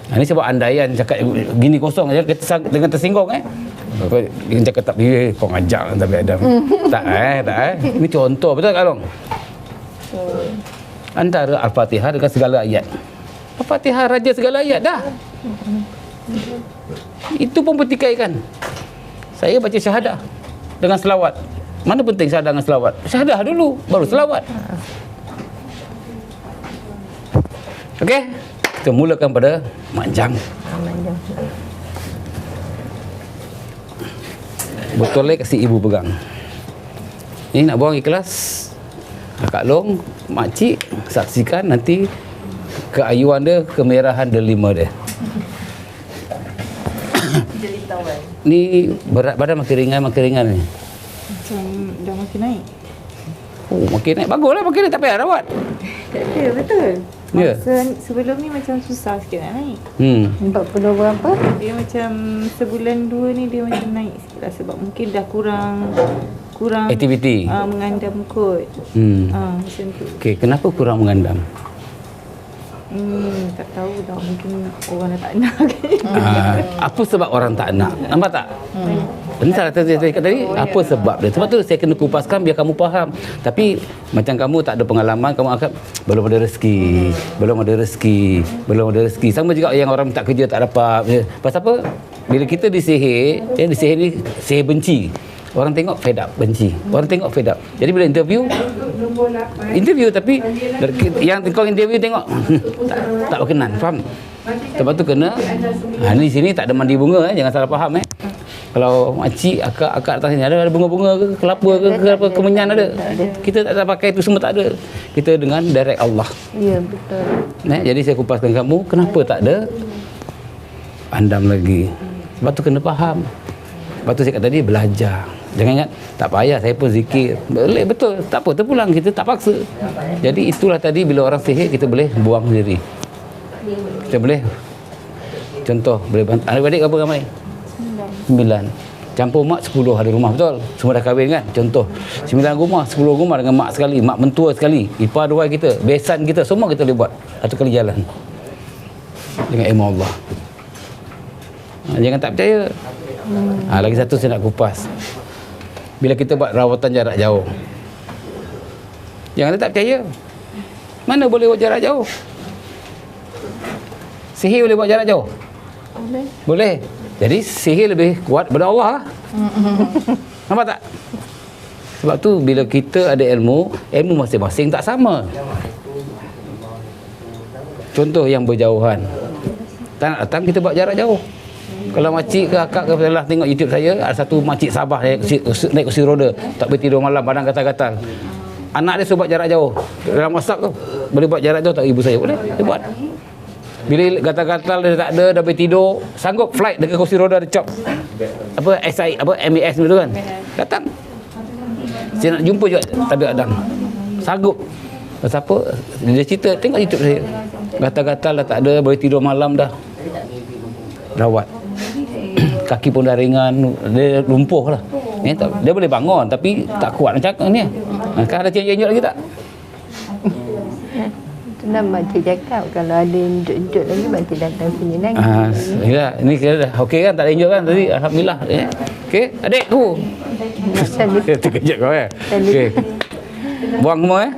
Ini sebab andaian cakap gini kosong aja kita dengan tersinggung dia cakap tak pilih kau ngajak tak Adam. tak. Ini contoh betul tak Long? Antara Al-Fatihah dengan segala ayat. Al-Fatihah raja segala ayat dah. Itu pun pertikaikan. Saya baca syahadah dengan selawat. Mana penting syahadah dengan selawat? Syahadah dulu baru selawat. Okey? Kita mulakan pada manjang. Botolnya kasih ibu pegang. Ini nak buang ikhlas. Kak Long, makcik saksikan nanti keayuan dia, kemerahan delima dia. Ni berat badan makin ringan ni. Macam dah makin naik. Oh, makin naik. Baguslah makin naik, tak payah rawat. Tak ada, betul. Ya. Masa sebelum ni macam susah sikit nak naik. 40 berapa? Dia macam sebulan 2 ni dia macam naik sikit lah sebab mungkin dah kurang Aktiviti. mengandam kot. Macam tu. Okey, kenapa kurang mengandam? Tak tahu dah, mungkin orang dah tak nak. Apa sebab orang tak nak? Nampak tak? Ini salah saya cakap tadi, apa sebab dia? Sebab tu saya kena kupaskan biar kamu faham. Tapi macam kamu tak ada pengalaman, kamu akan belum ada rezeki. Sama juga yang orang tak kerja tak dapat. Pasal apa? Bila kita disihir, disihir ni sihir benci. Orang tengok fed up, benci. Orang tengok fed up. Jadi bila interview tapi yang kau interview tengok tak berkenan, faham? Sebab tu kena ni sini tak ada mandi bunga jangan salah faham Kalau makcik, akak atas sini ada bunga-bunga ke kelapa ke apa kemenyan ada. Kita tak ada pakai itu semua tak ada. Kita dengan direct Allah. Ya, betul. Jadi saya kupaskan kamu kenapa tak ada andam lagi. Sebab tu kena faham. Sebab tu saya kata tadi belajar. Jangan ingat tak payah saya pun zikir. Boleh betul. Tak apa terpulang kita tak paksa. Jadi itulah tadi bila orang sihir kita boleh buang sendiri. Kita boleh contoh boleh bantu. Adik-adik berapa ramai? 9. Campur mak 10 ada rumah betul. Semua dah kahwin kan? Contoh 9 rumah, 10 rumah dengan mak sekali, mak mentua sekali, ipar dua kita, besan kita semua kita boleh buat. Satu kali jalan. Dengan ilmu Allah. Jangan tak percaya. Lagi satu saya nak kupas. Bila kita buat rawatan jarak jauh. Jangan tak percaya. Mana boleh buat jarak jauh? Sihir boleh buat jarak jauh? Boleh. Jadi sihir lebih kuat daripada Allah lah. Nampak tak? Sebab tu bila kita ada ilmu masing-masing tak sama. Contoh yang berjauhan. Tak nak datang kita buat jarak jauh. Kalau makcik ke akak ke telah tengok YouTube saya, ada satu makcik Sabah naik kursi roda, tak boleh tidur malam, badan gatal-gatal. Anak dia suruh buat jarak jauh. Dalam WhatsApp tu, boleh buat jarak jauh tak ibu saya? Boleh, dia buat. Bila gatal-gatal dia tak ada, dah boleh tidur, sanggup flight dengan kursi roda dia cop. Apa SI, apa MAS tu kan. Datang. Saya nak jumpa juga Tabib Adam. Sanggup. Pasal apa? Dia cerita, tengok YouTube saya. Gatal-gatal dah tak ada, boleh tidur malam dah. Rawat. Kaki pun dah ringan, dia lumpuh lah. Dia boleh bangun tapi tak kuat nak cakap ni. Kan ada cincin lagi tak? Tu nak makcik cakap kalau ada injut-injut lagi makcik datang sini lagi. Ya, ini kira dah okey kan, tak ada injut kan tadi, alhamdulillah. Okey, adik tu. Terkejut kau Okey. Buang semua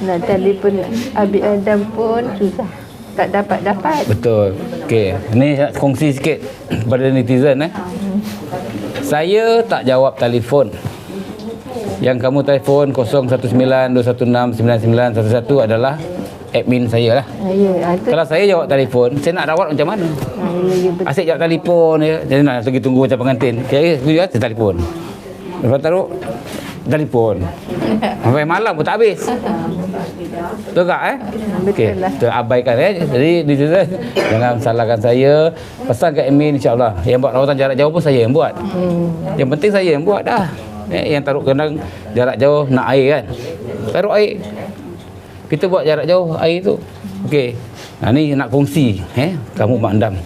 Nak telefon Abi Adam pun susah. Tak dapat-dapat. Betul. Okey, ni nak kongsi sikit pada netizen Saya tak jawab telefon. Yang kamu telefon 0192169911 adalah admin saya lah. Ya, Kalau saya jawab telefon, saya nak rawat macam mana? ya, betul. Asyik jawab telefon je. Jadi nak lagi tunggu macam pengantin. Okey, setuju kan? Saya telefon. Lepas taruh telefon. Sampai malam pun tak habis. Betul tak Okey, lah. terabaikan Jadi jangan salahkan saya. Pesan ke admin insya-Allah. Yang buat rawatan jarak jauh pun saya yang buat. Yang penting saya yang buat dah. Yang taruh kendang jarak jauh nak air kan. Taruh air. Kita buat jarak jauh air tu. Okey. Ni nak kongsi kamu Mak Andam.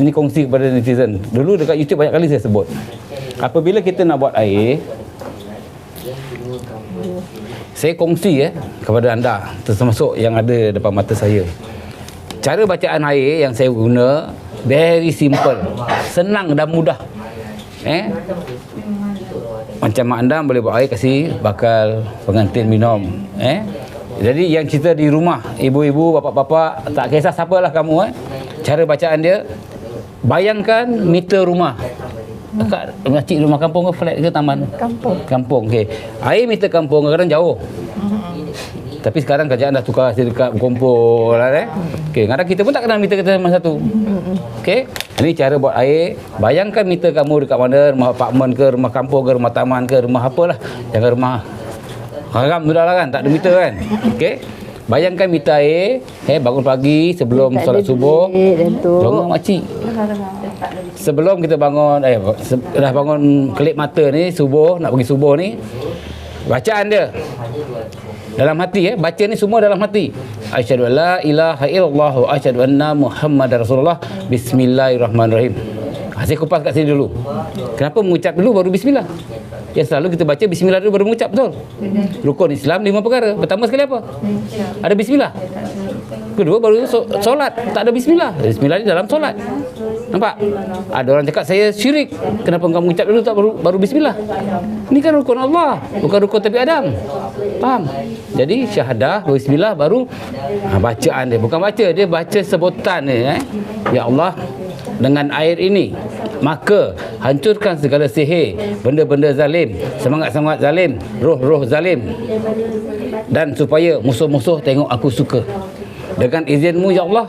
Ini kongsi kepada netizen. Dulu dekat YouTube banyak kali saya sebut. Apabila kita nak buat air, saya kongsi kepada anda, termasuk yang ada depan mata saya. Cara bacaan air yang saya guna very simple, senang dan mudah. Macam Mak Andam boleh buat air kasih bakal pengantin minum. Jadi yang cerita di rumah, ibu-ibu, bapa-bapa, tak kisah siapalah kamu cara bacaan dia, bayangkan meter rumah. Dekat makcik rumah kampung ke flat ke taman? Kampung. Okey. Air meter kampung kadang-kadang jauh. Tapi sekarang kerajaan dah tukar dekat kompor lah Okey, kadang kita pun tak kenal meter kita masa satu. Okey. Ini cara buat air. Bayangkan meter kamu dekat mana, rumah apartmen ke, rumah kampung ke, rumah taman ke, rumah apalah. Jangan rumah haram sudah lah kan, tak ada meter kan. Okey. Bayangkan meter air, bangun pagi sebelum solat subuh. Tengok makcik. Sebelum kita bangun, dah bangun kelip mata ni, subuh, nak pergi subuh ni, bacaan dia dalam hati baca ni semua dalam hati. Asyhadu an la ilaha illallah wa asyhadu anna Muhammadar Rasulullah. Bismillahirrahmanirrahim. Saya kupas kat sini dulu. Kenapa mengucap dulu baru bismillah? Yang selalu kita baca bismillah dulu baru mengucap, betul? Rukun Islam 5 perkara. Pertama sekali apa? Ada bismillah. Kedua baru solat, tak ada bismillah. Bismillah ni dalam solat. Nampak? Ada orang cakap saya syirik. Kenapa engkau mengucap dulu tak baru bismillah? Ini kan rukun Allah, bukan rukun Tabib Adam. Faham? Jadi syahadah, bismillah baru bacaan dia. Bukan baca, dia baca sebutan dia. Ya Allah, dengan air ini maka hancurkan segala sihir, benda-benda zalim, semangat-semangat zalim, roh-roh zalim, dan supaya musuh-musuh tengok aku suka. Dengan izinmu ya Allah,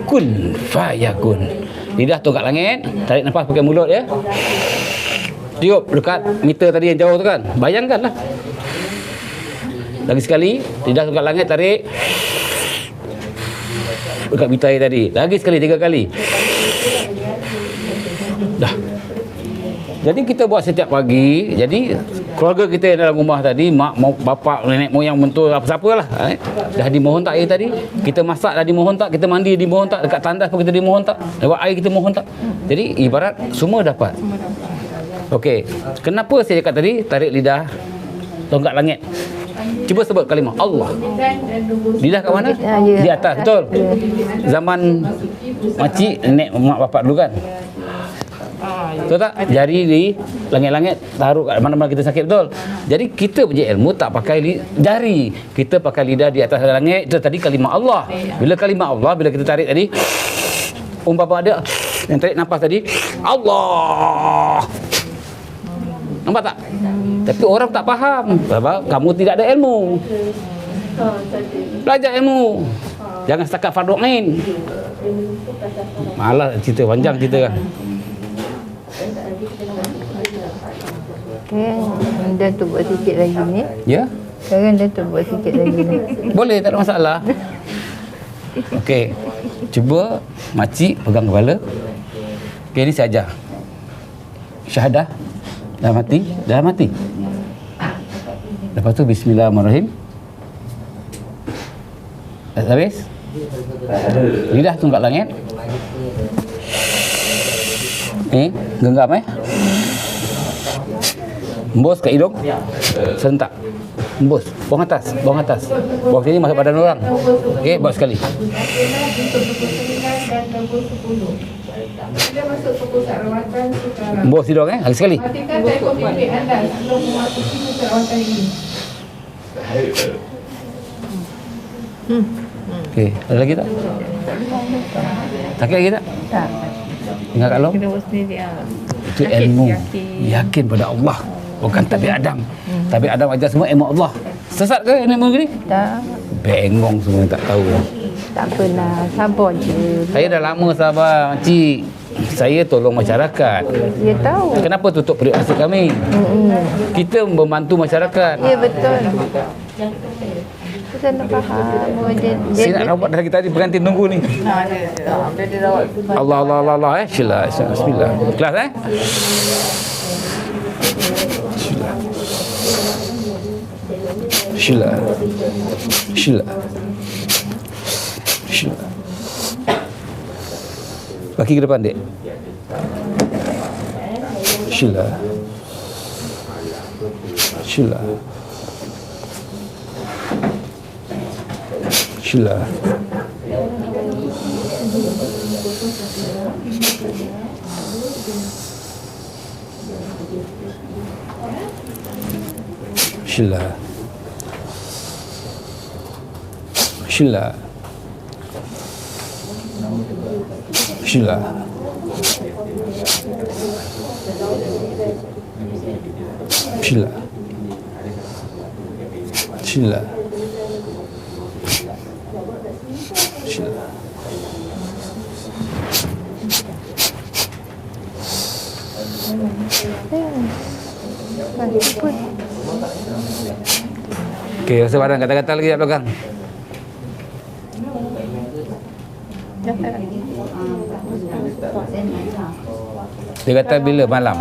kun fayakun. Lidah tu kat langit, tarik nafas pakai mulut tiup dekat meter tadi yang jauh tu kan. Bayangkanlah. Lagi sekali, lidah tu kat langit, tarik dekat meter air tadi. Lagi sekali, 3 kali. Dah. Jadi kita buat setiap pagi. Jadi keluarga kita yang dalam rumah tadi, mak, bapak, nenek moyang, mentua, apa-apalah, dah dimohon tak air tadi. Kita masak dah dimohon tak, kita mandi dimohon tak, dekat tandas pun kita dimohon tak, lewat air kita mohon tak. Jadi ibarat semua dapat. Okey. Kenapa saya cakap tadi tarik lidah tongkat langit? Cuba sebut kalimah Allah. Lidah kat mana? Di atas, betul? Zaman makcik, nenek, mak, bapak dulu kan. Betul tak? Jari di langit-langit, taruh kat mana-mana kita sakit, betul? Jadi kita punya ilmu tak pakai jari, kita pakai lidah di atas langit. Itu tadi kalimah Allah. Bila kalimah Allah, bila kita tarik tadi, umpama ada yang tarik nafas tadi, Allah. Nampak tak? Tapi orang tak faham. Sebab kamu tidak ada ilmu. Belajar ilmu. Jangan setakat fardu ain. Malah cerita panjang cerita kan. Sekarang dah tu buat sikit lagi ni. Ya? Sekarang dah tu buat sikit lagi ni. Boleh, tak ada masalah. Okey. Cuba makcik pegang kepala. Okey, ni saya ajar. Syahadah dalam hati, dalam hati. Lepas tu bismillahirrahmanirrahim. Dah habis? Lidah tunggak langit. Genggam Embus kat hidung. Serentak. Embus. Buang atas. Buang atas. Buang sini masuk badan orang. Okey, buat sekali. Embus hidung lagi sekali. Okey, ada lagi tak? Sakit lagi tak? Tak. Ingat Kak Long? Kita buat sendiri lah. Itu ilmu. Yakin pada Allah. Bukan tabi Adam. Tabi Adam ajar semua ilmu Allah. Sesat ke ilmu ni? Tak. Bengong semua tak tahu. Tak apalah. Sabar je. Saya dah lama sabar, Cik. Saya tolong masyarakat. Dia tahu. Kenapa tutup perut asyik kami? Kita membantu masyarakat. Ya, betul. Saya nak faham. Saya nak rawat dari tadi pengantin nunggu ni. Allah Allah Allah Allah Bismillah. Bismillah. Kelas Bismillah. Bismillah. Bismillah. Kaki ke depan, Dek. Bismillah. Bismillah. Bismillah. Bismillah. Bismillah. Bismillah. Bismillah. Bismillah. Bismillah. Okey, rasa badan kata-kata lagi kat belakang. Dia kata bila malam?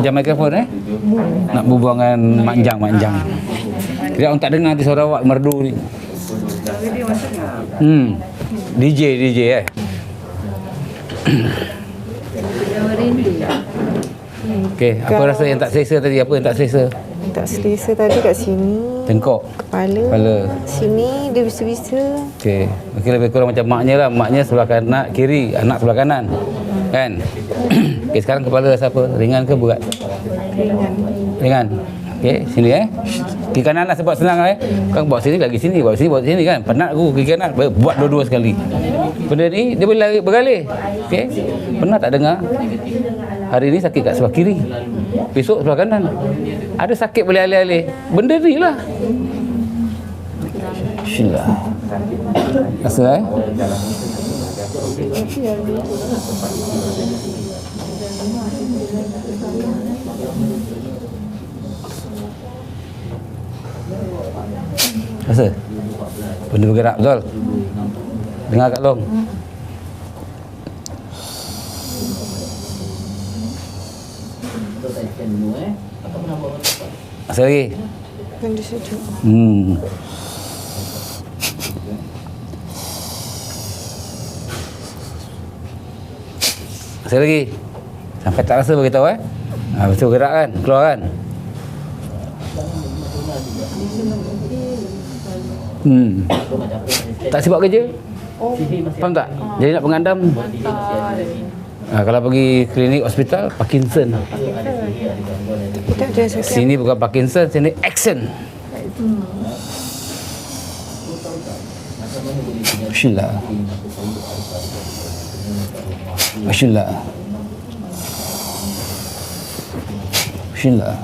Jam mikrofon nak berbual dengan manjang. Dia orang tak dengar nanti suara awak merdu ni. DJ Okey, apa rasa yang tak selesa tadi? Apa yang tak selesa? Tak selesa tadi kat sini. Tengkok. Kepala. Sini dia bisa-bisa. Okey, lebih kurang macam maknya lah. Maknya sebelah kanan, kiri, anak sebelah kanan. Kan? Okey, sekarang kepala rasa apa? Ringan ke berat? Ringan. Okey, sini kiri kanan lah sebab senang Kau bawa sini lagi sini, bawa sini kan. Penat aku kiri kanan, buat dua-dua sekali. Benda ni dia boleh bergalih. Okey. Pernah tak dengar? Hari ni sakit kat sebelah kiri. Besok sebelah kanan. Ada sakit boleh alih-alih. Benda ni lah. Bismillah. Rasa Rasa? Benda bergerak betul? Dengar Kak Long. Rasa lagi? Benda sejuk. Rasa lagi? Sampai tak rasa beritahu Lepas tu gerak kan? Keluar kan? Tak sibuk kerja? Faham tak? Jadi nak pengandam kalau pergi klinik hospital Parkinson. Tak ada sakit. Sini bukan Parkinson, sini action. Bismillah. Bismillah. Bismillah.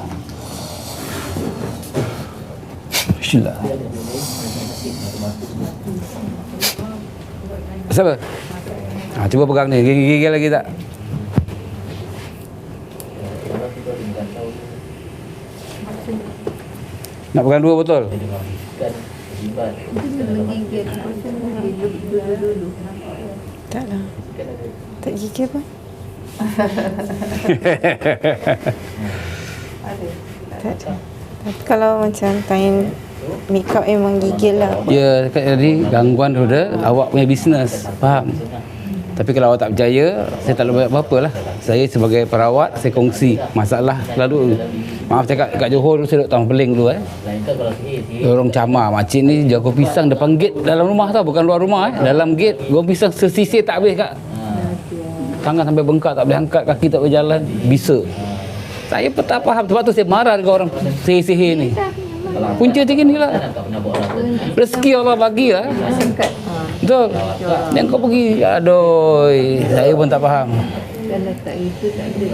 Bismillah. Siapa? Cuba pegang ni. Gigi lagi tak? Nak pegang dua botol? Menggigil dulu. Tak lah. Tak gigil pun. Tak ada. Tapi kalau macam time make up memang gigil lah. Ya, cakap tadi gangguan roda awak punya bisnes. Faham? Tapi kalau awak tak percaya, saya tak boleh buat apa-apa lah. Saya sebagai perawat, saya kongsi masalah lalu. Maaf cakap kat Johor saya duduk Taman Peling dulu Orang camar makcik ni jago pisang depan gate dalam rumah tau, bukan luar rumah dalam gate jago pisang sesisir tak habis kak. Tangan sampai bengkak, tak boleh angkat, kaki tak boleh jalan, bisa. Saya pun tak faham, sebab tu saya marah dengan orang sihir-sihir ni. Punca macam ni lah. Rezeki Allah bagi lah. Betul. Dan kau pergi, aduh, saya pun tak faham. Kalau tak itu tak ada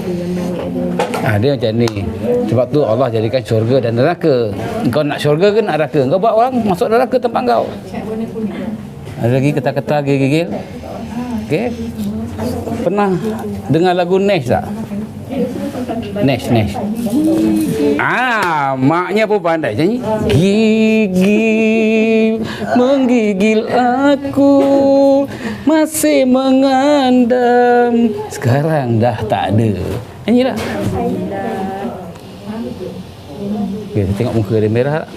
yang naik, Dia macam ni. Sebab tu Allah jadikan syurga dan neraka. Kau nak syurga ke nak neraka? Kau buat orang masuk neraka tempat kau. Ada lagi kata-kata gigil-gigil? Okey. Pernah dengar lagu Nesh tak? Nesh. Maknya pun pandai nyanyi. Gigil menggigil aku, masih mengandam, sekarang dah tak ada. Nyanyilah. Okey, tengok muka dia merah tak?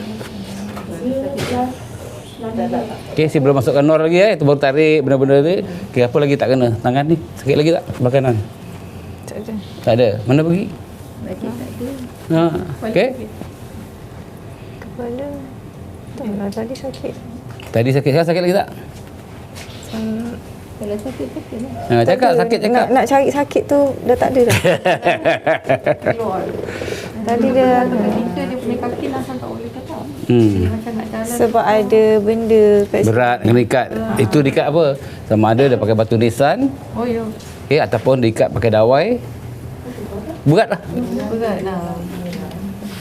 Okey, saya belum masukkan Nor lagi itu baru tarik benda-benda tu. Okey, apa lagi tak kena? Tangan ni sakit lagi tak? Sebelah kanan. Tak ada. Tak ada. Mana pergi? Bagi tak ada. Okey. Kepala. Tak lah, tadi sakit. Tadi sakit, sekarang sakit lagi tak? Kalau sakit lah. Cakap Tak ada. sakit cakap. Nak cari sakit tu dah tak ada dah. Tadi dia Dia punya kaki langsung tak boleh tetap. Macam nak jalan. sebab ada benda kat situ. Berat kena ikat. Itu diikat apa? Sama ada dia pakai batu nisan, Oh ya. okey, ataupun diikat pakai dawai. Berat lah. Berat lah.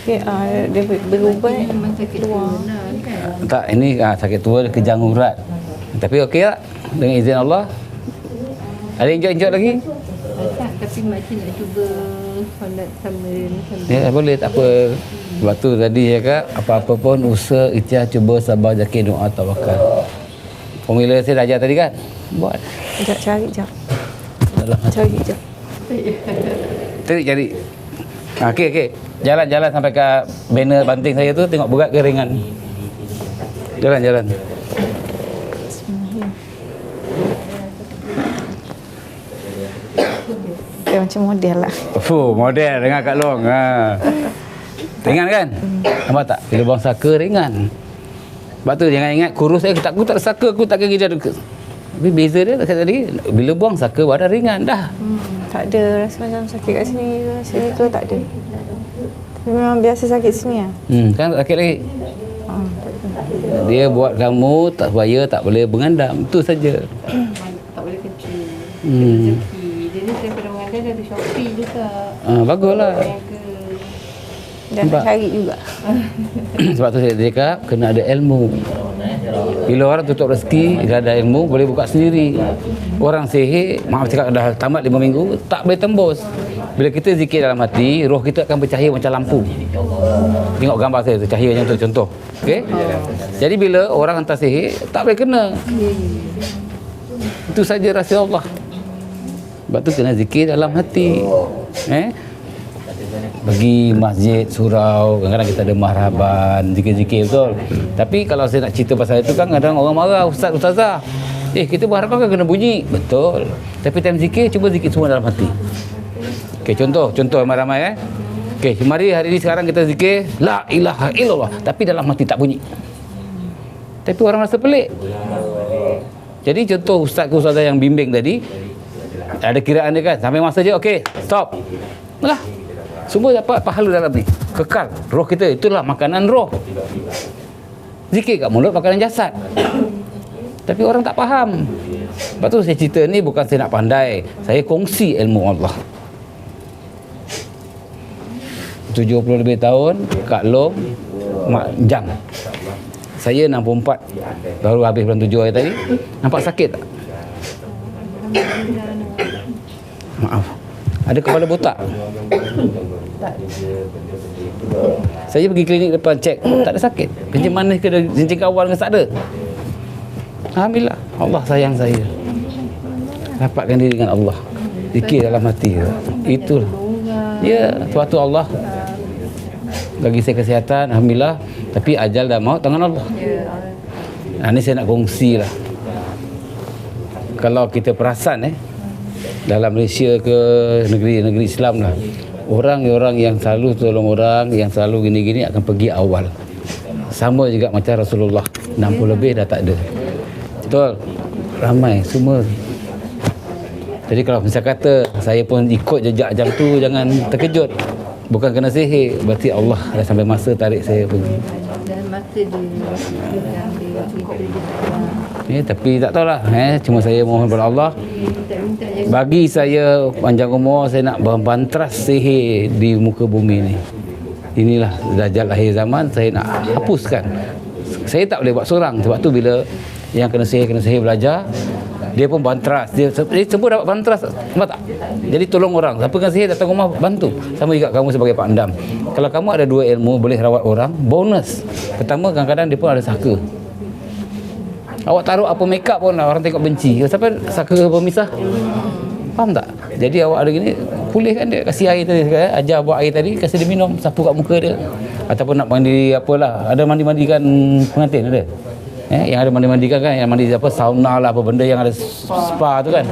Okay, dia berubat. Memang sakit luar kan. Tak, ini sakit tua kejang urat. Tapi okey tak? Dengan izin Allah. Ada injak-injak lagi? Tak, tapi macam nak cuba solat sama. Ya, boleh, tak apa. Sebab tu tadi cakap, apa-apa pun usaha, ikhtiar, cuba, sabar, zakir, doa, tawakal. Formula saya dah ajar tadi kan? Buat. Sekejap, cari sekejap. Dalam hati. Cari sekejap. Cari. Okey. Jalan sampai ke banner banting saya tu, tengok berat ke ringan. Jalan. Dia macam model lah. Model dengan Kak Long. Ringan kan? Nampak tak? Bila buang saka ringan. Sebab tu jangan ingat kurus aku tak ada saka, aku tak kena kerja. Tapi beza dia tadi, bila buang saka badan ringan dah. Tak ada rasa macam sakit kat sini, sini tu tak ada. Tapi memang biasa sakit sini lah. Kan sakit lagi. Dia buat kamu tak supaya tak boleh mengandam. Itu saja. Tak boleh kecil. Hmm. Jadi daripada mengandai dia ada Shopee juga. Baguslah. Dan nak cari juga. Sebab tu saya cakap kena ada ilmu. Bila orang tutup rezeki, dia ada ilmu, boleh buka sendiri. Orang sihir, maaf cakap dah tamat 5 minggu, tak boleh tembus. Bila kita zikir dalam hati, roh kita akan bercahaya macam lampu. Tengok gambar saya tu, cahaya macam tu, contoh. Okey? Jadi bila orang hantar sihir, tak boleh kena. Itu saja rahsia Allah. Sebab tu kena zikir dalam hati. Pergi masjid, surau, kadang-kadang kita ada mahraban, zikir-zikir betul. Tapi kalau saya nak cerita pasal itu kan kadang orang marah, ustazah. Kita mahraban kan kena bunyi. Betul. Tapi time zikir, cuba zikir semua dalam hati. Okey, contoh ramai-ramai Okey, mari hari ini sekarang kita zikir la ilaha illallah, tapi dalam hati tak bunyi. Tapi orang rasa pelik. Jadi contoh ustazah yang bimbing tadi, ada kiraan dia kan, sampai masa je, okey, stop. Lah. Semua dapat pahala dalam ni. Kekal. Roh kita, itulah makanan roh. Zikir kat mulut, makanan jasad. Tapi orang tak faham. Lepas tu saya cerita ni bukan saya nak pandai. Saya kongsi ilmu Allah. 70 lebih tahun, Kak Long, Mak Jang. Saya 64. Baru habis bulan 7 hari tadi. Nampak sakit tak? Maaf. Ada kepala botak? Saya pergi klinik depan cek, tak ada sakit. Kencing manis ke kencing kawal ke, tak ada. Alhamdulillah, Allah sayang saya. Rapatkan diri dengan Allah. Zikir dalam hati. Itulah. Ya, suatu Allah bagi saya kesihatan, alhamdulillah. Tapi ajal dah maut tangan Allah. Ini saya nak kongsi lah. Kalau kita perasan dalam Malaysia ke negeri-negeri Islam lah, orang-orang yang selalu tolong orang, yang selalu gini-gini akan pergi awal. Sama juga macam Rasulullah, 60 lebih dah tak ada. Betul? Ramai semua. Jadi kalau misal kata saya pun ikut jejak jam tu, jangan terkejut. Bukan kena sihir, berarti Allah dah sampai masa tarik saya pergi. Dan masa dia Tapi tak tahulah, cuma saya mohon kepada Allah, bagi saya panjang umur, saya nak membantras sihir di muka bumi ni. Inilah dajjal akhir zaman, saya nak hapuskan. Saya tak boleh buat seorang, sebab tu bila yang kena sihir belajar, dia pun bantras, dia semua dapat bantras, nampak tak? Jadi tolong orang, siapa kena sihir datang rumah bantu. Sama juga kamu sebagai Pak Andam, kalau kamu ada 2 ilmu boleh rawat orang, bonus. Pertama, kadang-kadang dia pun ada saka. Awak taruh apa make up pun orang tengok benci. Sampai saka pemisah. Faham tak? Jadi awak ada gini, pulihkan dia, kasih air tadi, ajar buat air tadi, kasih dia minum, sapu kat muka dia. Ataupun nak mandi apalah, ada mandi-mandikan pengantin ada. Yang ada mandi-mandikan kan, yang mandi apa, sauna lah, apa benda yang ada spa tu kan.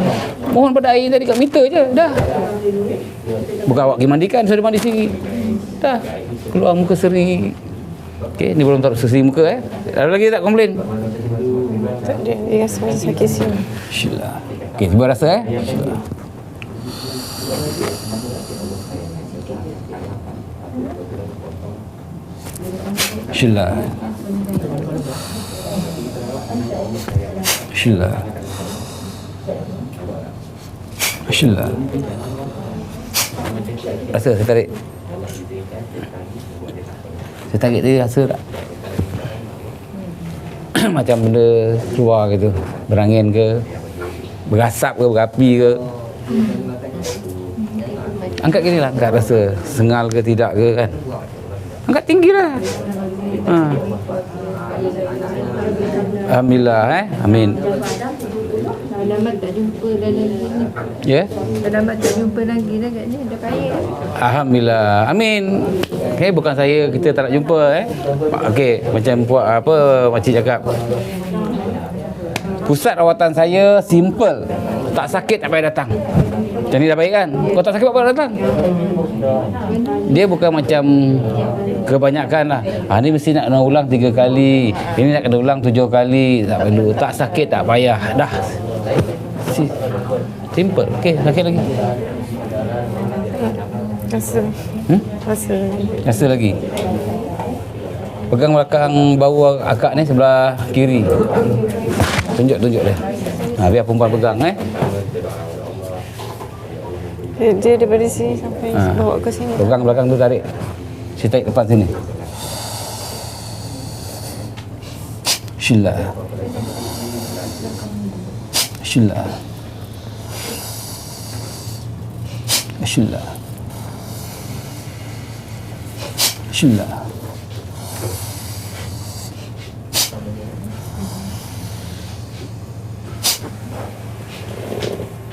Mohon pada air tadi kat meter je, dah. Bukan awak pergi mandikan, sudah mandi sendiri. Dah. Keluar muka seri. Okey, ni belum taruh seri muka Ada lagi tak komplain? Tak ada. Dia rasa macam sakit sini. Syillah. Okey, cuba rasa Syillah. Syillah. Syillah. Syillah. Rasa saya tarik. Saya tarik dia, rasa tak? Macam benda keluar gitu, berangin ke, berasap ke, berapi ke. Angkat gini lah, angkat rasa sengal ke tidak ke kan. Angkat tinggi lah. Alhamdulillah Amin. Alamat tak jumpa dah lagi ni. Ya? Alamat tak jumpa lagi dah kat ni. Dah kaya. Alhamdulillah. Amin. Okey, bukan saya kita tak nak jumpa Okey, macam puak apa makcik cakap. Pusat rawatan saya simple. Tak sakit tak payah datang. Macam ni dah baik kan? Kau tak sakit apa datang? Dia bukan macam kebanyakan lah. Ni mesti nak kena ulang 3 kali. Ini nak kena ulang 7 kali. Tak perlu. Tak sakit tak payah. Dah. Simple. Okey, sakit lagi. Rasa. Rasa. Rasa lagi. Pegang belakang bahu akak ni sebelah kiri. Tunjuk dia. Biar perempuan pegang Dia daripada sini sampai bawa ke sini. Pegang belakang tu, tarik. Saya tarik depan sini. Syillah. Syillah. Syillah. Syillah.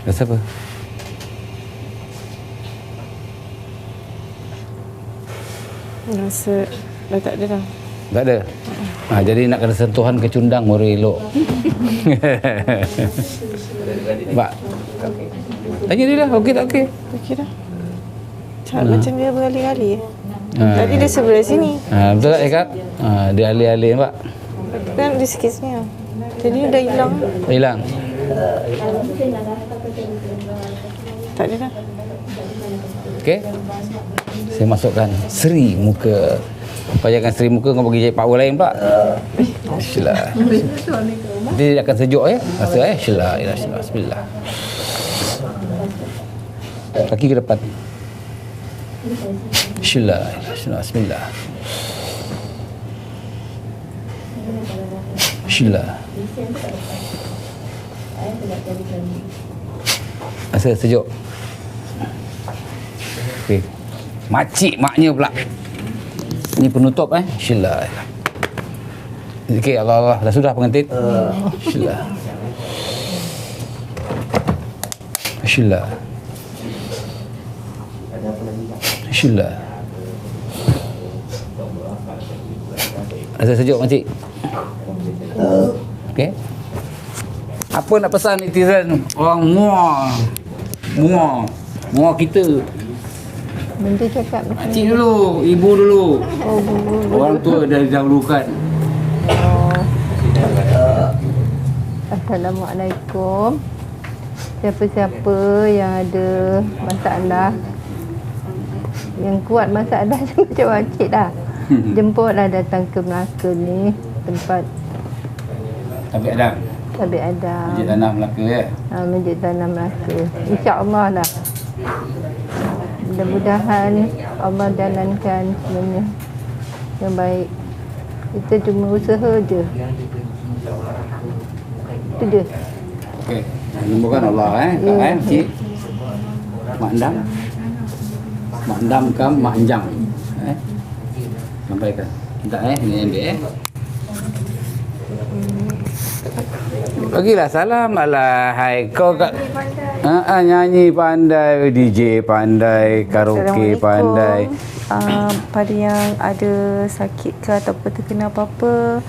Rasa apa? Rasa dah tak ada dah. Tak ada? Jadi nak kena sentuhan kecundang baru elok. Pak, tanya dia dah, okey tak okey? Okey dah. Macam dia beralih-alih. Tadi dia sebelah sini. Betul tak cakap? Dia alih-alih nampak? Kan dia sikit sini. Jadi dah hilang. Dah hilang? Tak ada dah. Okey. Saya masukkan seri muka. Kau jangan seri muka, kau pergi jahit power lain pula. Syillah. Dia akan sejuk rasa Syillah. Bismillah. Kaki ke depan. Syillah. Bismillah. Syillah. Rasa sejuk. Okey. Makcik maknya pula. Ini penutup Bismillah. Okey, Allah. Dah sudah pengantin? Bismillah. Bismillah. Bismillah. Rasa sejuk makcik? Okey. Apa nak pesan netizen? Orang muar kita. Benda cakap macam Makcik dulu, ibu dulu. oh, Orang tua dah didahulukan. Assalamualaikum. Siapa-siapa yang ada masalah, yang kuat masalah macam makcik dah, jemputlah datang ke Melaka ni, tempat Tabik Adam. Tabik Adam. Masjid Tanah Melaka Masjid Tanah Melaka. InsyaAllah lah. Mudah-mudahan Allah jalankan semuanya yang baik. Kita cuma usaha je. Itu je. Okey. Semoga Allah Cik. Mak Andam. Mak Andam kam Mak Anjang. Sampaikan. Minta ini ambil Bagilah salam. Alahai kau kat nyanyi pandai, DJ pandai, karaoke pandai. Pada yang ada sakit ke ataupun terkena apa-apa,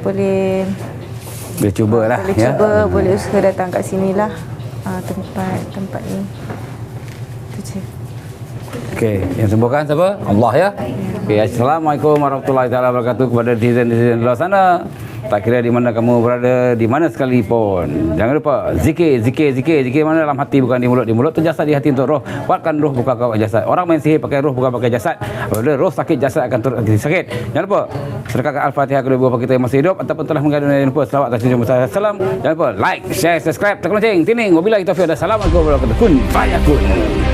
boleh Cubalah boleh ya. cuba, boleh usaha datang kat sini lah. Tempat ni. Itu je. Okey, yang sembuhkan siapa? Allah ya. Okey, assalamualaikum warahmatullahi taala wabarakatuh kepada netizen-netizen di luar sana. Tak kira di mana kamu berada, di mana sekalipun. Jangan lupa zikir mana dalam hati bukan di mulut. Di mulut tu jasad, di hati untuk roh. Kuatkan roh bukan kau jasad. Orang main sihir pakai roh bukan pakai jasad. Apabila roh sakit, jasad akan turut sakit. Jangan lupa sedekahkan Al-Fatihah kedua bapa kita yang masih hidup ataupun telah meninggal dunia. Jangan lupa selawat atas Nabi Muhammad SAW. Jangan lupa like, share, subscribe, tekan lonceng, tining. Wabillahi taufiq. Assalamualaikum warahmatullahi wabarakatuh. Kun fayakun.